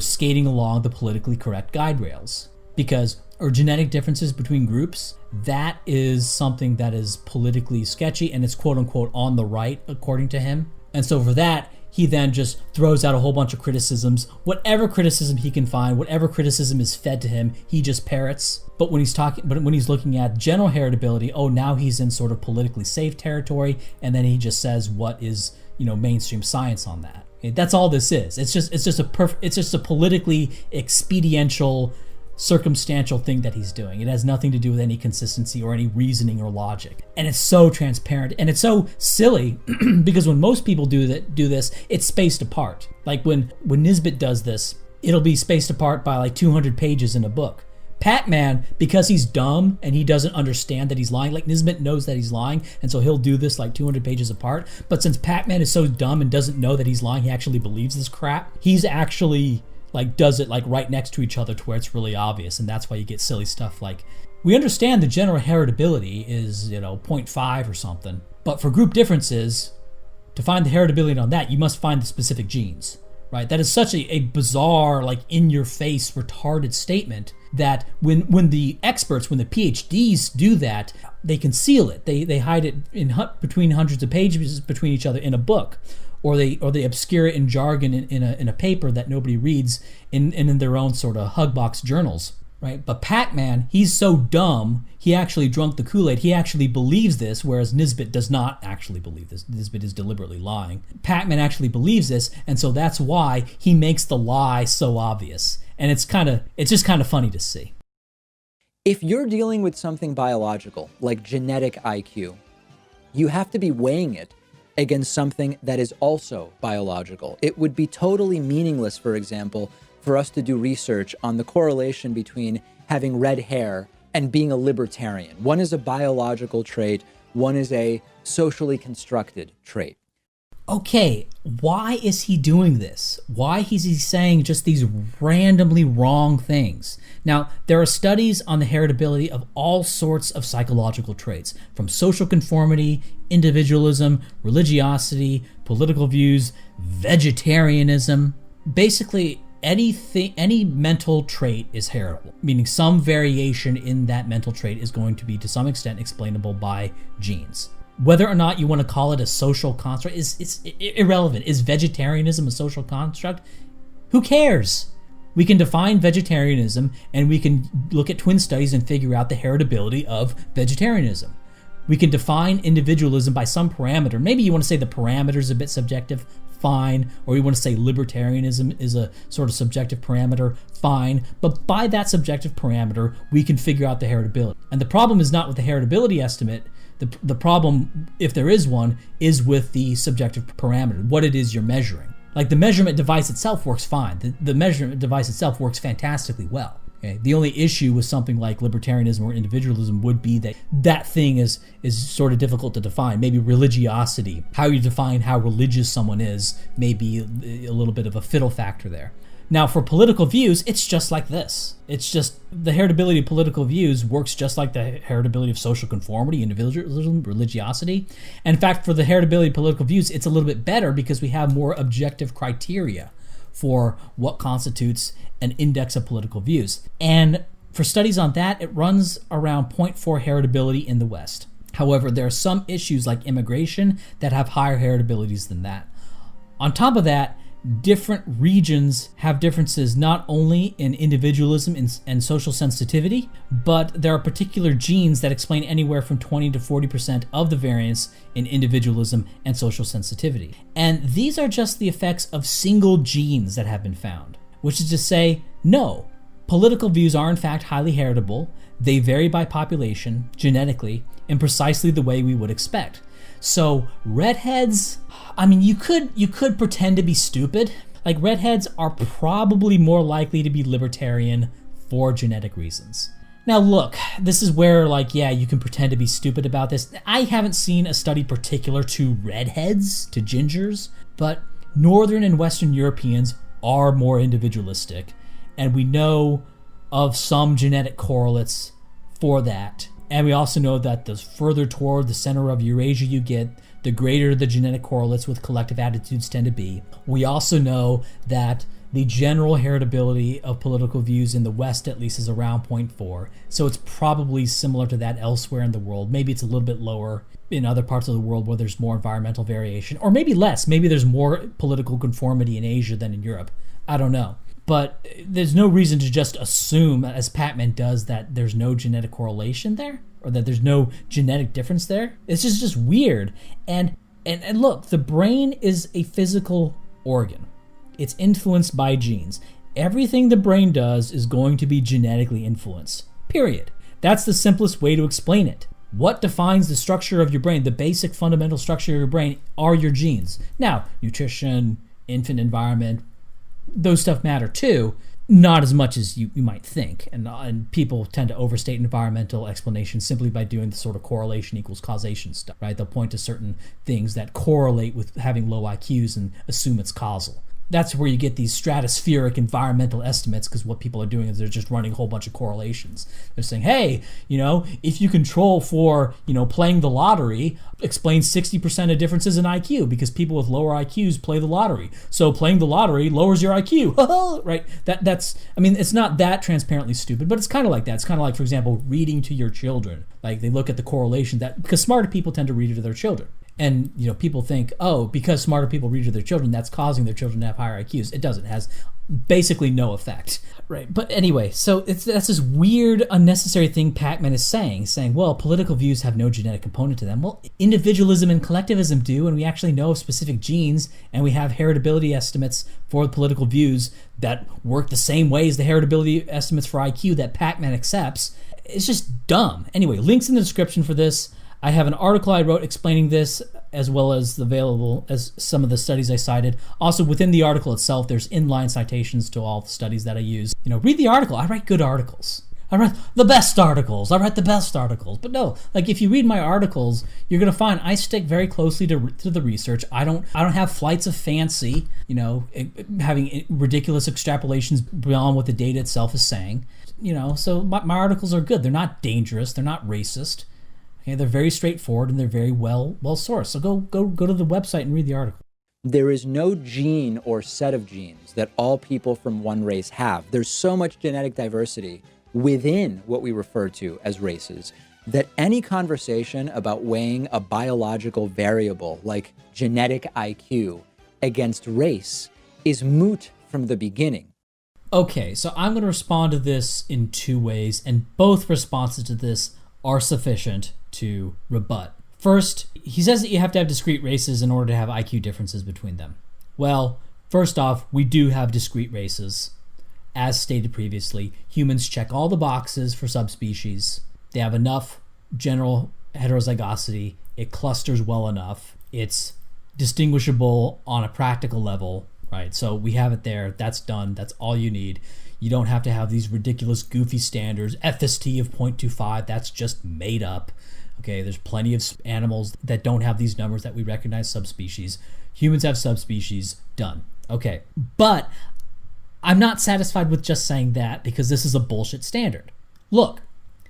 skating along the politically correct guide rails. Because or genetic differences between groups, that is something that is politically sketchy and it's quote unquote on the right, according to him. And so for that, he then just throws out a whole bunch of criticisms. Whatever criticism he can find, whatever criticism is fed to him, he just parrots. But when he's looking at general heritability, now he's in sort of politically safe territory, and then he just says what is, mainstream science on that. Okay, that's all this is. It's just a politically expediential, circumstantial thing that he's doing. It has nothing to do with any consistency or any reasoning or logic. And it's so transparent and it's so silly because when most people do this, it's spaced apart. Like when Nisbet does this, it'll be spaced apart by like 200 pages in a book. Pakman, because he's dumb and he doesn't understand that he's lying, like Nisbet knows that he's lying, and so he'll do this like 200 pages apart. But since Pakman is so dumb and doesn't know that he's lying, he actually believes this crap. He's actually does it like right next to each other to where it's really obvious, and that's why you get silly stuff like, we understand the general heritability is 0.5 or something, but for group differences, to find the heritability on that, you must find the specific genes, right? That is such a bizarre, like in-your-face, retarded statement that when the experts, when the PhDs do that, they conceal it. They hide it between hundreds of pages between each other in a book. Or they obscure it in jargon in a paper that nobody reads in their own sort of hugbox journals, right? But Pakman, he's so dumb, he actually drunk the Kool-Aid. He actually believes this, whereas Nisbet does not actually believe this. Nisbet is deliberately lying. Pakman actually believes this, and so that's why he makes the lie so obvious. And it's just kind of funny to see. If you're dealing with something biological, like genetic IQ, you have to be weighing it against something that is also biological. It would be totally meaningless, for example, for us to do research on the correlation between having red hair and being a libertarian. One is a biological trait, one is a socially constructed trait. Okay, why is he doing this? Why is he saying just these randomly wrong things? Now, there are studies on the heritability of all sorts of psychological traits, from social conformity, individualism, religiosity, political views, vegetarianism. Basically, any mental trait is heritable, meaning some variation in that mental trait is going to be to some extent explainable by genes. Whether or not you want to call it a social construct is irrelevant. Is vegetarianism a social construct? Who cares? We can define vegetarianism and we can look at twin studies and figure out the heritability of vegetarianism. We can define individualism by some parameter. Maybe you want to say the parameter is a bit subjective, fine. Or you want to say libertarianism is a sort of subjective parameter, fine. But by that subjective parameter, we can figure out the heritability. And the problem is not with the heritability estimate. The problem, if there is one, is with the subjective parameter, what it is you're measuring. Like the measurement device itself works fine. The measurement device itself works fantastically well. Okay? The only issue with something like libertarianism or individualism would be that that thing is sort of difficult to define. Maybe religiosity, how you define how religious someone is, may be a little bit of a fiddle factor there. Now, for political views, it's just like this. It's just the heritability of political views works just like the heritability of social conformity, individualism, religiosity. And in fact, for the heritability of political views, it's a little bit better because we have more objective criteria for what constitutes an index of political views. And for studies on that, it runs around 0.4 heritability in the West. However, there are some issues like immigration that have higher heritabilities than that. On top of that, different regions have differences not only in individualism and social sensitivity, but there are particular genes that explain anywhere from 20 to 40% of the variance in individualism and social sensitivity. And these are just the effects of single genes that have been found, which is to say, no, political views are in fact highly heritable. They vary by population, genetically, in precisely the way we would expect. So redheads, I mean, you could pretend to be stupid. Like redheads are probably more likely to be libertarian for genetic reasons. Now look, this is where you can pretend to be stupid about this. I haven't seen a study particular to redheads, to gingers, but Northern and Western Europeans are more individualistic. And we know of some genetic correlates for that. And we also know that the further toward the center of Eurasia you get, the greater the genetic correlates with collective attitudes tend to be. We also know that the general heritability of political views in the West, at least, is around 0.4. So it's probably similar to that elsewhere in the world. Maybe it's a little bit lower in other parts of the world where there's more environmental variation, or maybe less. Maybe there's more political conformity in Asia than in Europe. I don't know. But there's no reason to just assume, as Pakman does, that there's no genetic correlation there, or that there's no genetic difference there. It's just weird. And look, the brain is a physical organ. It's influenced by genes. Everything the brain does is going to be genetically influenced. Period. That's the simplest way to explain it. What defines the structure of your brain, the basic fundamental structure of your brain, are your genes. Now, nutrition, infant environment, those stuff matter too, not as much as you might think. And people tend to overstate environmental explanations simply by doing the sort of correlation equals causation stuff, right? They'll point to certain things that correlate with having low IQs and assume it's causal. That's where you get these stratospheric environmental estimates, because what people are doing is they're just running a whole bunch of correlations. They're saying, hey, if you control for, playing the lottery, explains 60% of differences in IQ because people with lower IQs play the lottery. So playing the lottery lowers your IQ, right? It's not that transparently stupid, but it's kind of like that. It's kind of like, for example, reading to your children. Like they look at the correlation because smarter people tend to read to their children. And people think, oh, because smarter people read to their children, that's causing their children to have higher IQs. It doesn't. It has basically no effect, right? But anyway, so that's this weird, unnecessary thing Pakman is saying, well, political views have no genetic component to them. Well, individualism and collectivism do, and we actually know of specific genes, and we have heritability estimates for political views that work the same way as the heritability estimates for IQ that Pakman accepts. It's just dumb. Anyway, links in the description for this. I have an article I wrote explaining this, as well as available as some of the studies I cited. Also, within the article itself, there's inline citations to all the studies that I use. Read the article. I write good articles. I write the best articles. But no, if you read my articles, you're gonna find I stick very closely to the research. I don't have flights of fancy, having ridiculous extrapolations beyond what the data itself is saying. So my articles are good. They're not dangerous. They're not racist. Okay, they're very straightforward and they're very well sourced. So go to the website and read the article. There is no gene or set of genes that all people from one race have. There's so much genetic diversity within what we refer to as races that any conversation about weighing a biological variable like genetic IQ against race is moot from the beginning. Okay, so I'm going to respond to this in two ways, and both responses to this are sufficient to rebut. First, he says that you have to have discrete races in order to have IQ differences between them. Well, first off, we do have discrete races. As stated previously, humans check all the boxes for subspecies. They have enough general heterozygosity. It clusters well enough. It's distinguishable on a practical level, right? So we have it there. That's done. That's all you need. You don't have to have these ridiculous, goofy standards. FST of 0.25, that's just made up. Okay, there's plenty of animals that don't have these numbers that we recognize subspecies. Humans have subspecies, done. Okay, but I'm not satisfied with just saying that because this is a bullshit standard. Look,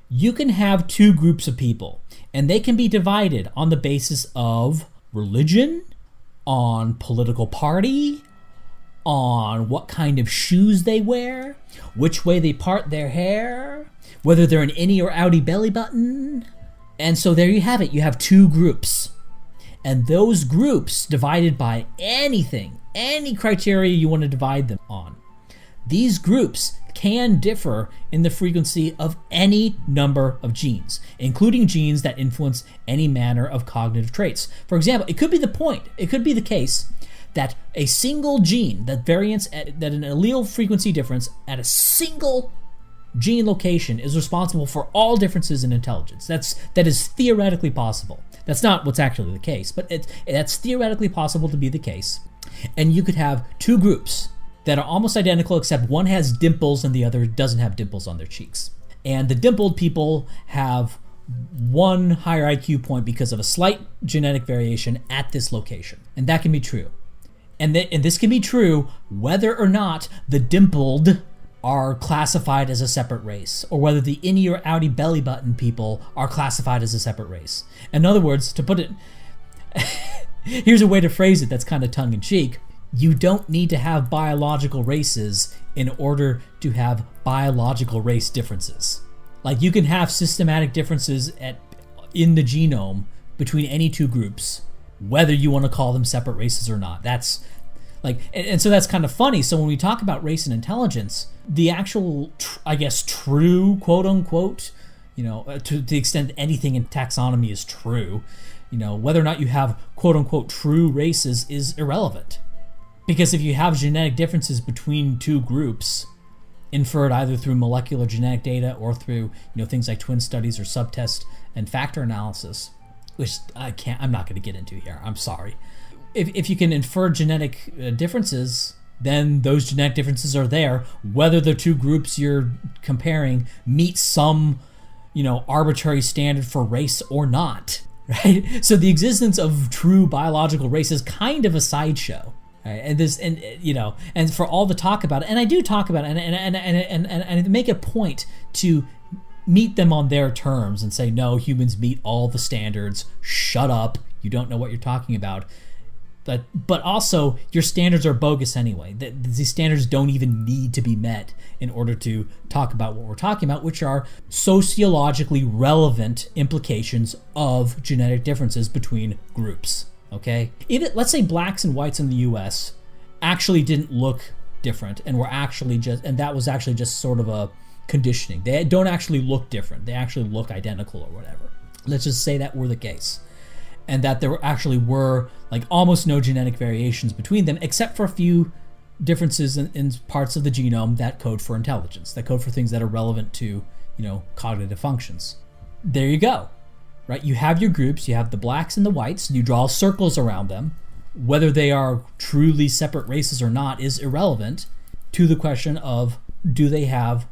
you can have two groups of people and they can be divided on the basis of religion, on political party, on what kind of shoes they wear, which way they part their hair, whether they're an innie or outie belly button. And so there you have it. You have two groups. And those groups divided by anything, any criteria you want to divide them on. These groups can differ in the frequency of any number of genes, including genes that influence any manner of cognitive traits. For example, it could be the case that a single gene, that an allele frequency difference at a single gene location is responsible for all differences in intelligence. That is theoretically possible. That's not what's actually the case, but that's theoretically possible to be the case. And you could have two groups that are almost identical except one has dimples and the other doesn't have dimples on their cheeks. And the dimpled people have one higher IQ point because of a slight genetic variation at this location. And that can be true. And this can be true whether or not the dimpled are classified as a separate race, or whether the innie or outie belly button people are classified as a separate race. In other words, to put it, here's a way to phrase it that's kind of tongue-in-cheek. You don't need to have biological races in order to have biological race differences. Like, you can have systematic differences in the genome between any two groups, whether you want to call them separate races or not. That's like, and so that's kind of funny. So when we talk about race and intelligence, the actual, true, quote unquote, to the extent anything in taxonomy is true, whether or not you have quote unquote true races is irrelevant. Because if you have genetic differences between two groups, inferred either through molecular genetic data or through things like twin studies or subtest and factor analysis, which I'm not going to get into here. I'm sorry. If you can infer genetic differences, then those genetic differences are there, whether the two groups you're comparing meet some, arbitrary standard for race or not, right? So the existence of true biological race is kind of a sideshow. Right? And for all the talk about it, and I do talk about it, and make a point to meet them on their terms and say, no, humans meet all the standards. Shut up. You don't know what you're talking about. But also, your standards are bogus anyway. These standards don't even need to be met in order to talk about what we're talking about, which are sociologically relevant implications of genetic differences between groups. Okay? Let's say blacks and whites in the US actually didn't look different and that was actually just sort of a conditioning. They don't actually look different. They actually look identical or whatever. Let's just say that were the case. And that there actually were like almost no genetic variations between them, except for a few differences in parts of the genome that code for intelligence, that code for things that are relevant to, cognitive functions. There you go, right? You have your groups, you have the blacks and the whites, and you draw circles around them. Whether they are truly separate races or not is irrelevant to the question of, do they have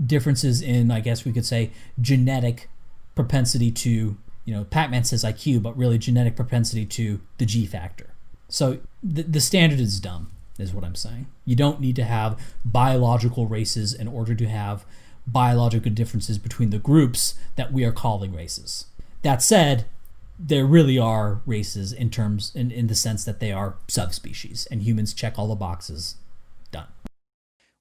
differences in, I guess we could say, genetic propensity to, Pakman says IQ, but really genetic propensity to the G factor. So the standard is dumb, is what I'm saying. You don't need to have biological races in order to have biological differences between the groups that we are calling races. That said, there really are races in the sense that they are subspecies, and humans check all the boxes. Done.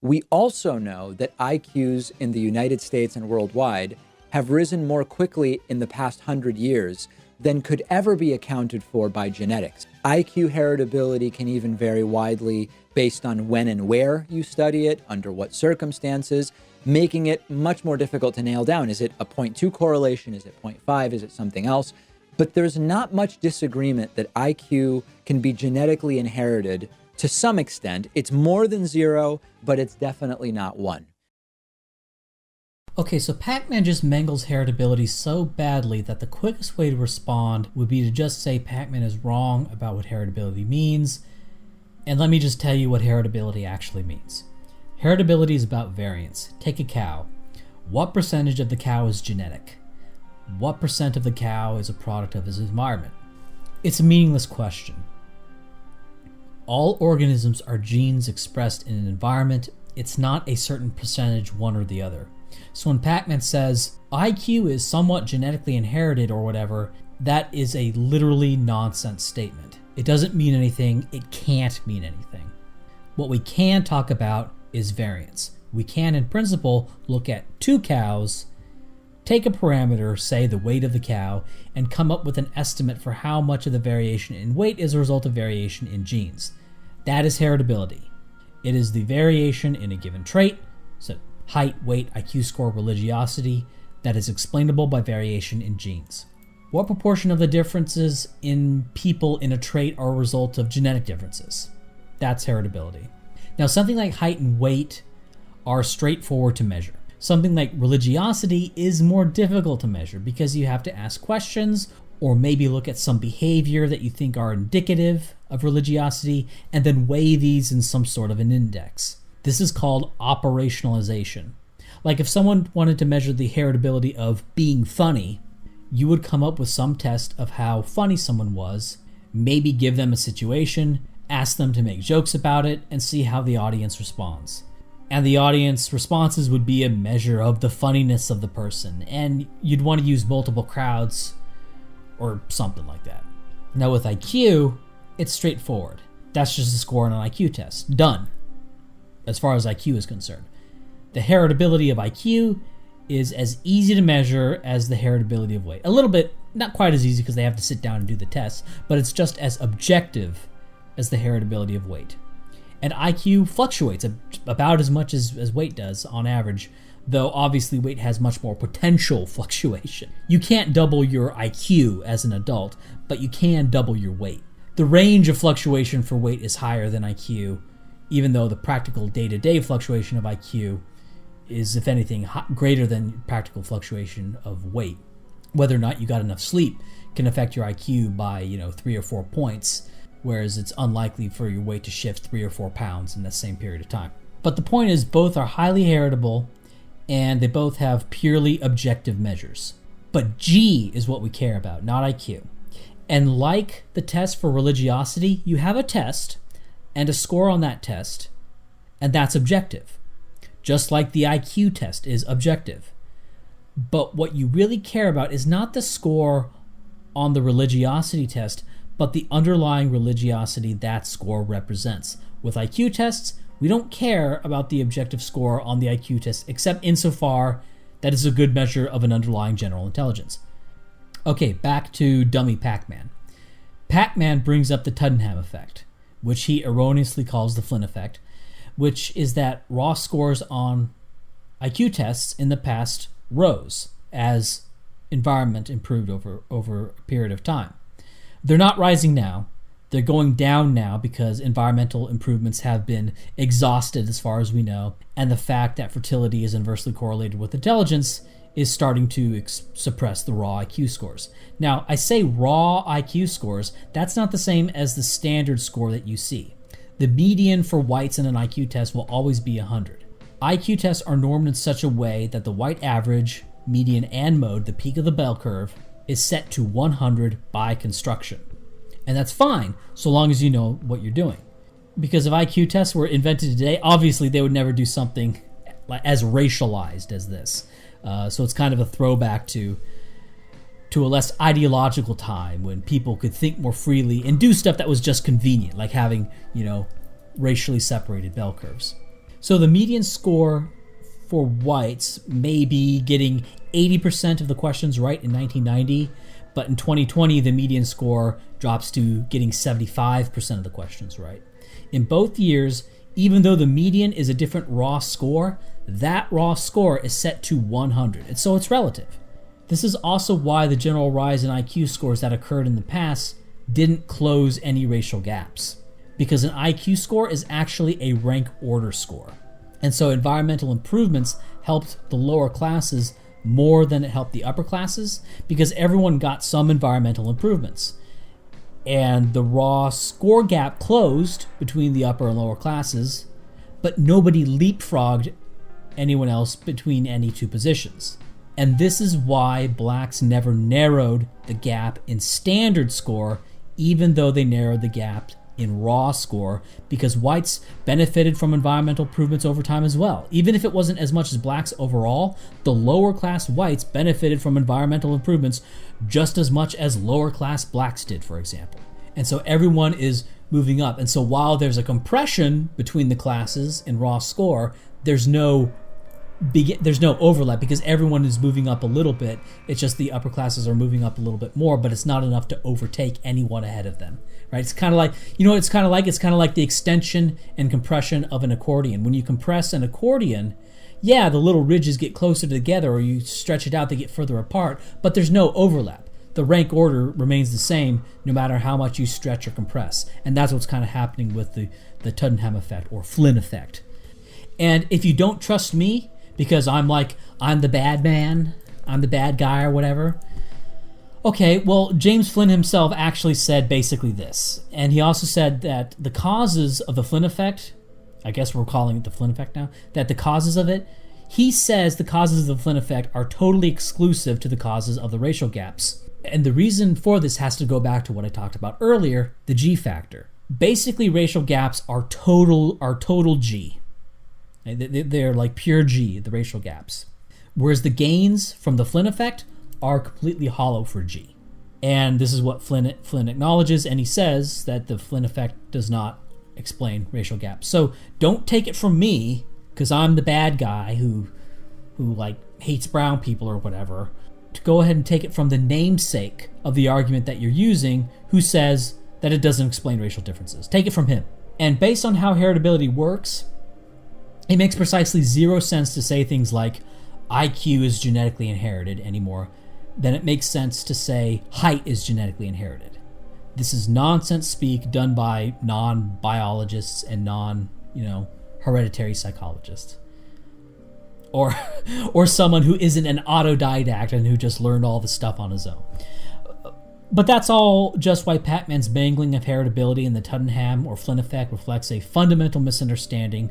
We also know that IQs in the United States and worldwide have risen more quickly in the past 100 years than could ever be accounted for by genetics. IQ heritability can even vary widely based on when and where you study it, under what circumstances, making it much more difficult to nail down. Is it a 0.2 correlation? Is it 0.5? Is it something else? But there's not much disagreement that IQ can be genetically inherited to some extent. It's more than 0, but it's definitely not 1. Okay, so Pakman just mangles heritability so badly that the quickest way to respond would be to just say Pakman is wrong about what heritability means, and let me just tell you what heritability actually means. Heritability is about variance. Take a cow. What percentage of the cow is genetic? What percent of the cow is a product of his environment? It's a meaningless question. All organisms are genes expressed in an environment. It's not a certain percentage, one or the other. So when Pakman says IQ is somewhat genetically inherited or whatever, that is a literally nonsense statement. It doesn't mean anything. It can't mean anything. What we can talk about is variance. We can, in principle, look at 2 cows, take a parameter, say the weight of the cow, and come up with an estimate for how much of the variation in weight is a result of variation in genes. That is heritability. It is the variation in a given trait, so height, weight, IQ score, religiosity, that is explainable by variation in genes. What proportion of the differences in people in a trait are a result of genetic differences? That's heritability. Now, something like height and weight are straightforward to measure. Something like religiosity is more difficult to measure because you have to ask questions or maybe look at some behavior that you think are indicative of religiosity and then weigh these in some sort of an index. This is called operationalization. Like if someone wanted to measure the heritability of being funny, you would come up with some test of how funny someone was, maybe give them a situation, ask them to make jokes about it, and see how the audience responds. And the audience responses would be a measure of the funniness of the person, and you'd want to use multiple crowds or something like that. Now with IQ, it's straightforward. That's just a score on an IQ test. Done. As far as IQ is concerned. The heritability of IQ is as easy to measure as the heritability of weight. A little bit, not quite as easy because they have to sit down and do the tests, but it's just as objective as the heritability of weight. And IQ fluctuates about as much as weight does on average, though obviously weight has much more potential fluctuation. You can't double your IQ as an adult, but you can double your weight. The range of fluctuation for weight is higher than IQ, even though the practical day-to-day fluctuation of IQ is, if anything, greater than practical fluctuation of weight. Whether or not you got enough sleep can affect your IQ by, 3 or 4 points, whereas it's unlikely for your weight to shift 3 or 4 pounds in the same period of time. But the point is, both are highly heritable, and they both have purely objective measures. But G is what we care about, not IQ. And like the test for religiosity, you have a test and a score on that test, and that's objective. Just like the IQ test is objective. But what you really care about is not the score on the religiosity test, but the underlying religiosity that score represents. With IQ tests, we don't care about the objective score on the IQ test, except insofar that it's a good measure of an underlying general intelligence. Okay, back to dummy Pakman. Pakman brings up the Tuddenham effect, which he erroneously calls the Flynn effect, which is that raw scores on IQ tests in the past rose as environment improved over a period of time. They're not rising now. They're going down now because environmental improvements have been exhausted as far as we know, and the fact that fertility is inversely correlated with intelligence is starting to suppress the raw IQ scores. Now, I say raw IQ scores, that's not the same as the standard score that you see. The median for whites in an IQ test will always be 100. IQ tests are normed in such a way that the white average, median, and mode, the peak of the bell curve, is set to 100 by construction. And that's fine, so long as you know what you're doing. Because if IQ tests were invented today, obviously they would never do something as racialized as this. So it's kind of a throwback to to a less ideological time when people could think more freely and do stuff that was just convenient, like having, racially separated bell curves. So the median score for whites may be getting 80% of the questions right in 1990, but in 2020, the median score drops to getting 75% of the questions right. In both years, even though the median is a different raw score, that raw score is set to 100, and so it's relative. This is also why the general rise in IQ scores that occurred in the past didn't close any racial gaps, because an IQ score is actually a rank order score. And so environmental improvements helped the lower classes more than it helped the upper classes, because everyone got some environmental improvements. And the raw score gap closed between the upper and lower classes, but nobody leapfrogged anyone else between any two positions. And this is why blacks never narrowed the gap in standard score, even though they narrowed the gap in raw score, because whites benefited from environmental improvements over time as well. Even if it wasn't as much as blacks overall, the lower class whites benefited from environmental improvements just as much as lower class blacks did, for example. And so everyone is moving up. And so while there's a compression between the classes in raw score, there's no overlap, because everyone is moving up a little bit. It's just the upper classes are moving up a little bit more, but it's not enough to overtake anyone ahead of them, right? It's kind of like, it's kind of like the extension and compression of an accordion. When you compress an accordion, yeah, the little ridges get closer together, or you stretch it out, they get further apart, but there's no overlap. The rank order remains the same no matter how much you stretch or compress. And that's what's kind of happening with the Tuddenham effect or Flynn effect. And if you don't trust me, because I'm the bad man, I'm the bad guy or whatever. Okay, well, James Flynn himself actually said basically this. And he also said that the causes of the Flynn effect, I guess we're calling it the Flynn effect now, that the causes of it, he says the causes of the Flynn effect are totally exclusive to the causes of the racial gaps. And the reason for this has to go back to what I talked about earlier, the G factor. Basically, racial gaps are total G. They're like pure G, the racial gaps. Whereas the gains from the Flynn effect are completely hollow for G. And this is what Flynn acknowledges, and he says that the Flynn effect does not explain racial gaps. So don't take it from me, because I'm the bad guy who hates brown people or whatever, to go ahead and take it from the namesake of the argument that you're using, who says that it doesn't explain racial differences. Take it from him. And based on how heritability works, it makes precisely zero sense to say things like IQ is genetically inherited anymore than it makes sense to say height is genetically inherited. This is nonsense speak done by non-biologists and hereditary psychologists. Or someone who isn't an autodidact and who just learned all the stuff on his own. But that's all just why Pakman's mangling of heritability and the Tuddenham or Flynn effect reflects a fundamental misunderstanding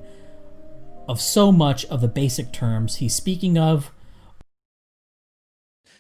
of so much of the basic terms he's speaking of.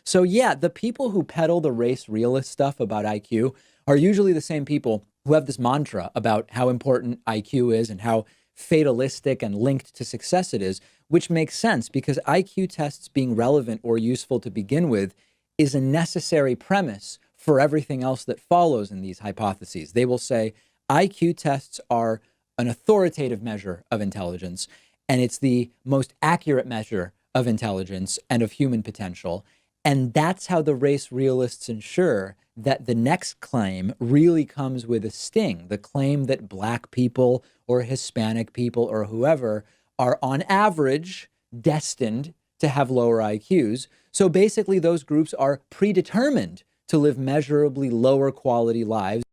So yeah, the people who peddle the race realist stuff about IQ are usually the same people who have this mantra about how important IQ is and how fatalistic and linked to success it is, which makes sense because IQ tests being relevant or useful to begin with is a necessary premise for everything else that follows in these hypotheses. They will say IQ tests are an authoritative measure of intelligence, and it's the most accurate measure of intelligence and of human potential. And that's how the race realists ensure that the next claim really comes with a sting, the claim that Black people or Hispanic people or whoever are on average destined to have lower IQs. So basically those groups are predetermined to live measurably lower quality lives.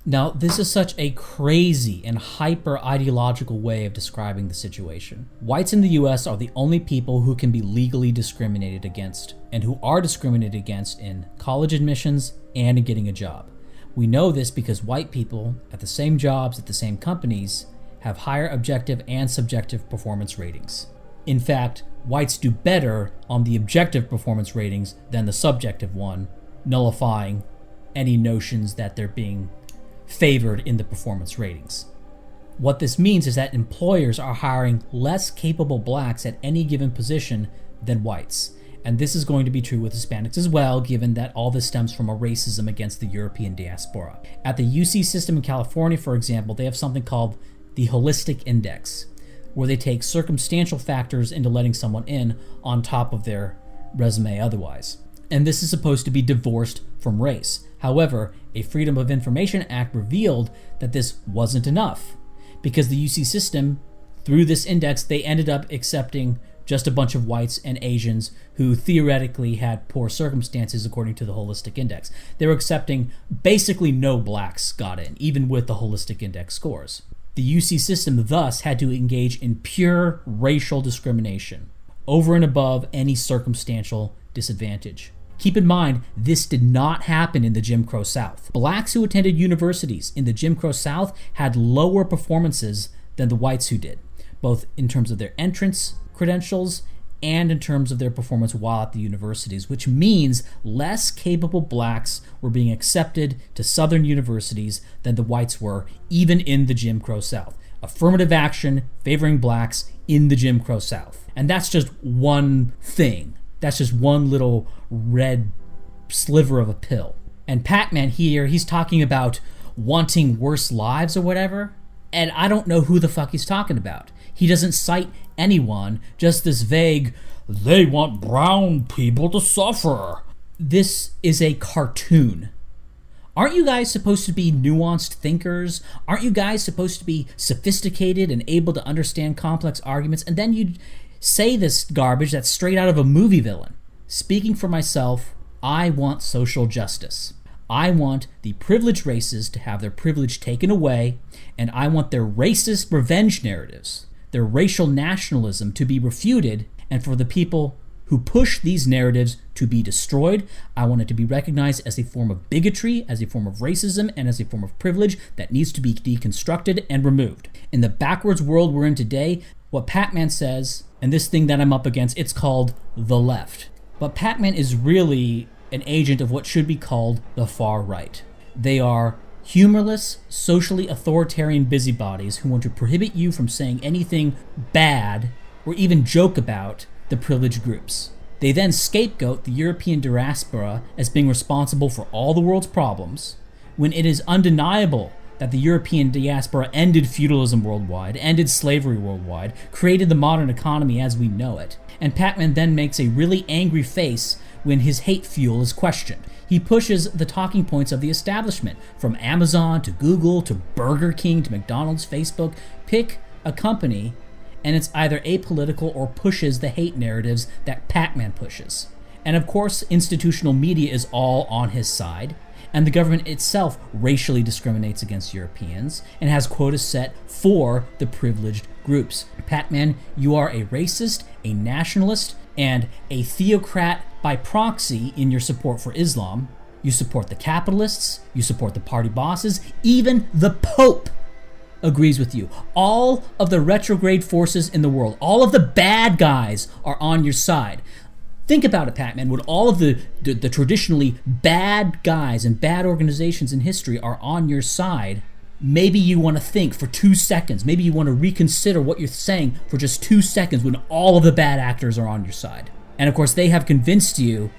Now, this is such a crazy and hyper-ideological way of describing the situation. Whites in the US are the only people who can be legally discriminated against, and who are discriminated against in college admissions and in getting a job. We know this because white people at the same jobs at the same companies have higher objective and subjective performance ratings. In fact, whites do better on the objective performance ratings than the subjective one, nullifying any notions that they're being favored in the performance ratings. What this means is that employers are hiring less capable blacks at any given position than whites, And this is going to be true with Hispanics as well, given that all this stems from a racism against the European diaspora. At the UC system in California, for example, they have something called the Holistic Index, where they take circumstantial factors into letting someone in on top of their resume otherwise. And this is supposed to be divorced from race. However, a Freedom of Information Act revealed that this wasn't enough, because the UC system, through this index, they ended up accepting just a bunch of whites and Asians who theoretically had poor circumstances according to the Holistic Index. They were accepting basically no blacks got in, even with the Holistic Index scores. The UC system thus had to engage in pure racial discrimination over and above any circumstantial disadvantage. Keep in mind, this did not happen in the Jim Crow South. Blacks who attended universities in the Jim Crow South had lower performances than the whites who did, both in terms of their entrance credentials and in terms of their performance while at the universities, which means less capable blacks were being accepted to Southern universities than the whites were, even in the Jim Crow South. Affirmative action favoring blacks in the Jim Crow South. And that's just one thing. That's just one little red sliver of a pill. And Pakman here, he's talking about wanting worse lives or whatever, and I don't know who the fuck he's talking about. He doesn't cite anyone, just this vague, they want brown people to suffer. This is a cartoon. Aren't you guys supposed to be nuanced thinkers? Aren't you guys supposed to be sophisticated and able to understand complex arguments? And then you say this garbage that's straight out of a movie villain. Speaking for myself, I want social justice. I want the privileged races to have their privilege taken away, and I want their racist revenge narratives, their racial nationalism to be refuted, and for the people who push these narratives to be destroyed. I want it to be recognized as a form of bigotry, as a form of racism, and as a form of privilege that needs to be deconstructed and removed. In the backwards world we're in today, what Pakman says, and this thing that I'm up against, it's called the left. But Pakman is really an agent of what should be called the far right. They are humorless, socially authoritarian busybodies who want to prohibit you from saying anything bad or even joke about the privileged groups. They then scapegoat the European diaspora as being responsible for all the world's problems, when it is undeniable that the European diaspora ended feudalism worldwide, ended slavery worldwide, created the modern economy as we know it. And Pakman then makes a really angry face when his hate fuel is questioned. He pushes the talking points of the establishment, from Amazon to Google to Burger King to McDonald's, Facebook. Pick a company, and it's either apolitical or pushes the hate narratives that Pakman pushes. And of course, institutional media is all on his side, and the government itself racially discriminates against Europeans and has quotas set for the privileged groups. Pakman, you are a racist, a nationalist, and a theocrat by proxy in your support for Islam. You support the capitalists, you support the party bosses, even the Pope agrees with you. All of the retrograde forces in the world, all of the bad guys are on your side. Think about it, Pakman. When all of the traditionally bad guys and bad organizations in history are on your side, maybe you want to think for 2 seconds. Maybe you want to reconsider what you're saying for just 2 seconds when all of the bad actors are on your side. And of course, they have convinced you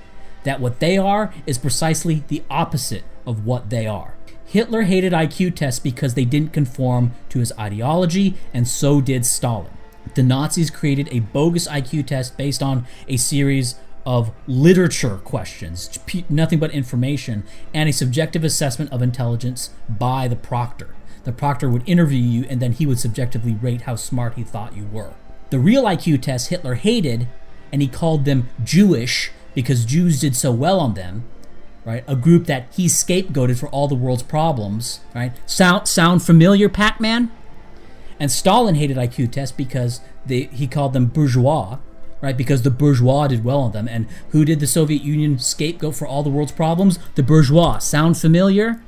that what they are is precisely the opposite of what they are. Hitler hated IQ tests because they didn't conform to his ideology, and so did Stalin. The Nazis created a bogus IQ test based on a series of literature questions, nothing but information, and a subjective assessment of intelligence by the proctor. The proctor would interview you, and then he would subjectively rate how smart he thought you were. The real IQ tests Hitler hated, and he called them Jewish because Jews did so well on them, right? A group that he scapegoated for all the world's problems, right? Sound familiar, Pakman? And Stalin hated IQ tests because he called them bourgeois, right? Because the bourgeois did well on them. And who did the Soviet Union scapegoat for all the world's problems? The bourgeois. Sound familiar?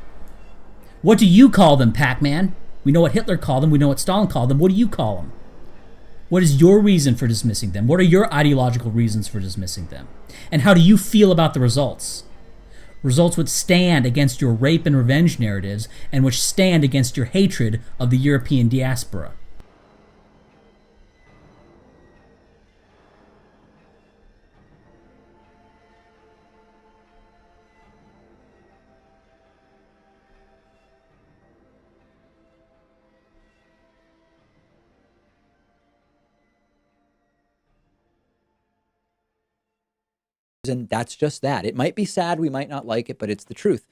What do you call them, Pakman? We know what Hitler called them. We know what Stalin called them. What do you call them? What is your reason for dismissing them? What are your ideological reasons for dismissing them? And how do you feel about the results? Results which stand against your rape and revenge narratives and which stand against your hatred of the European diaspora. And that's just that. It might be sad, we might not like it, but it's the truth.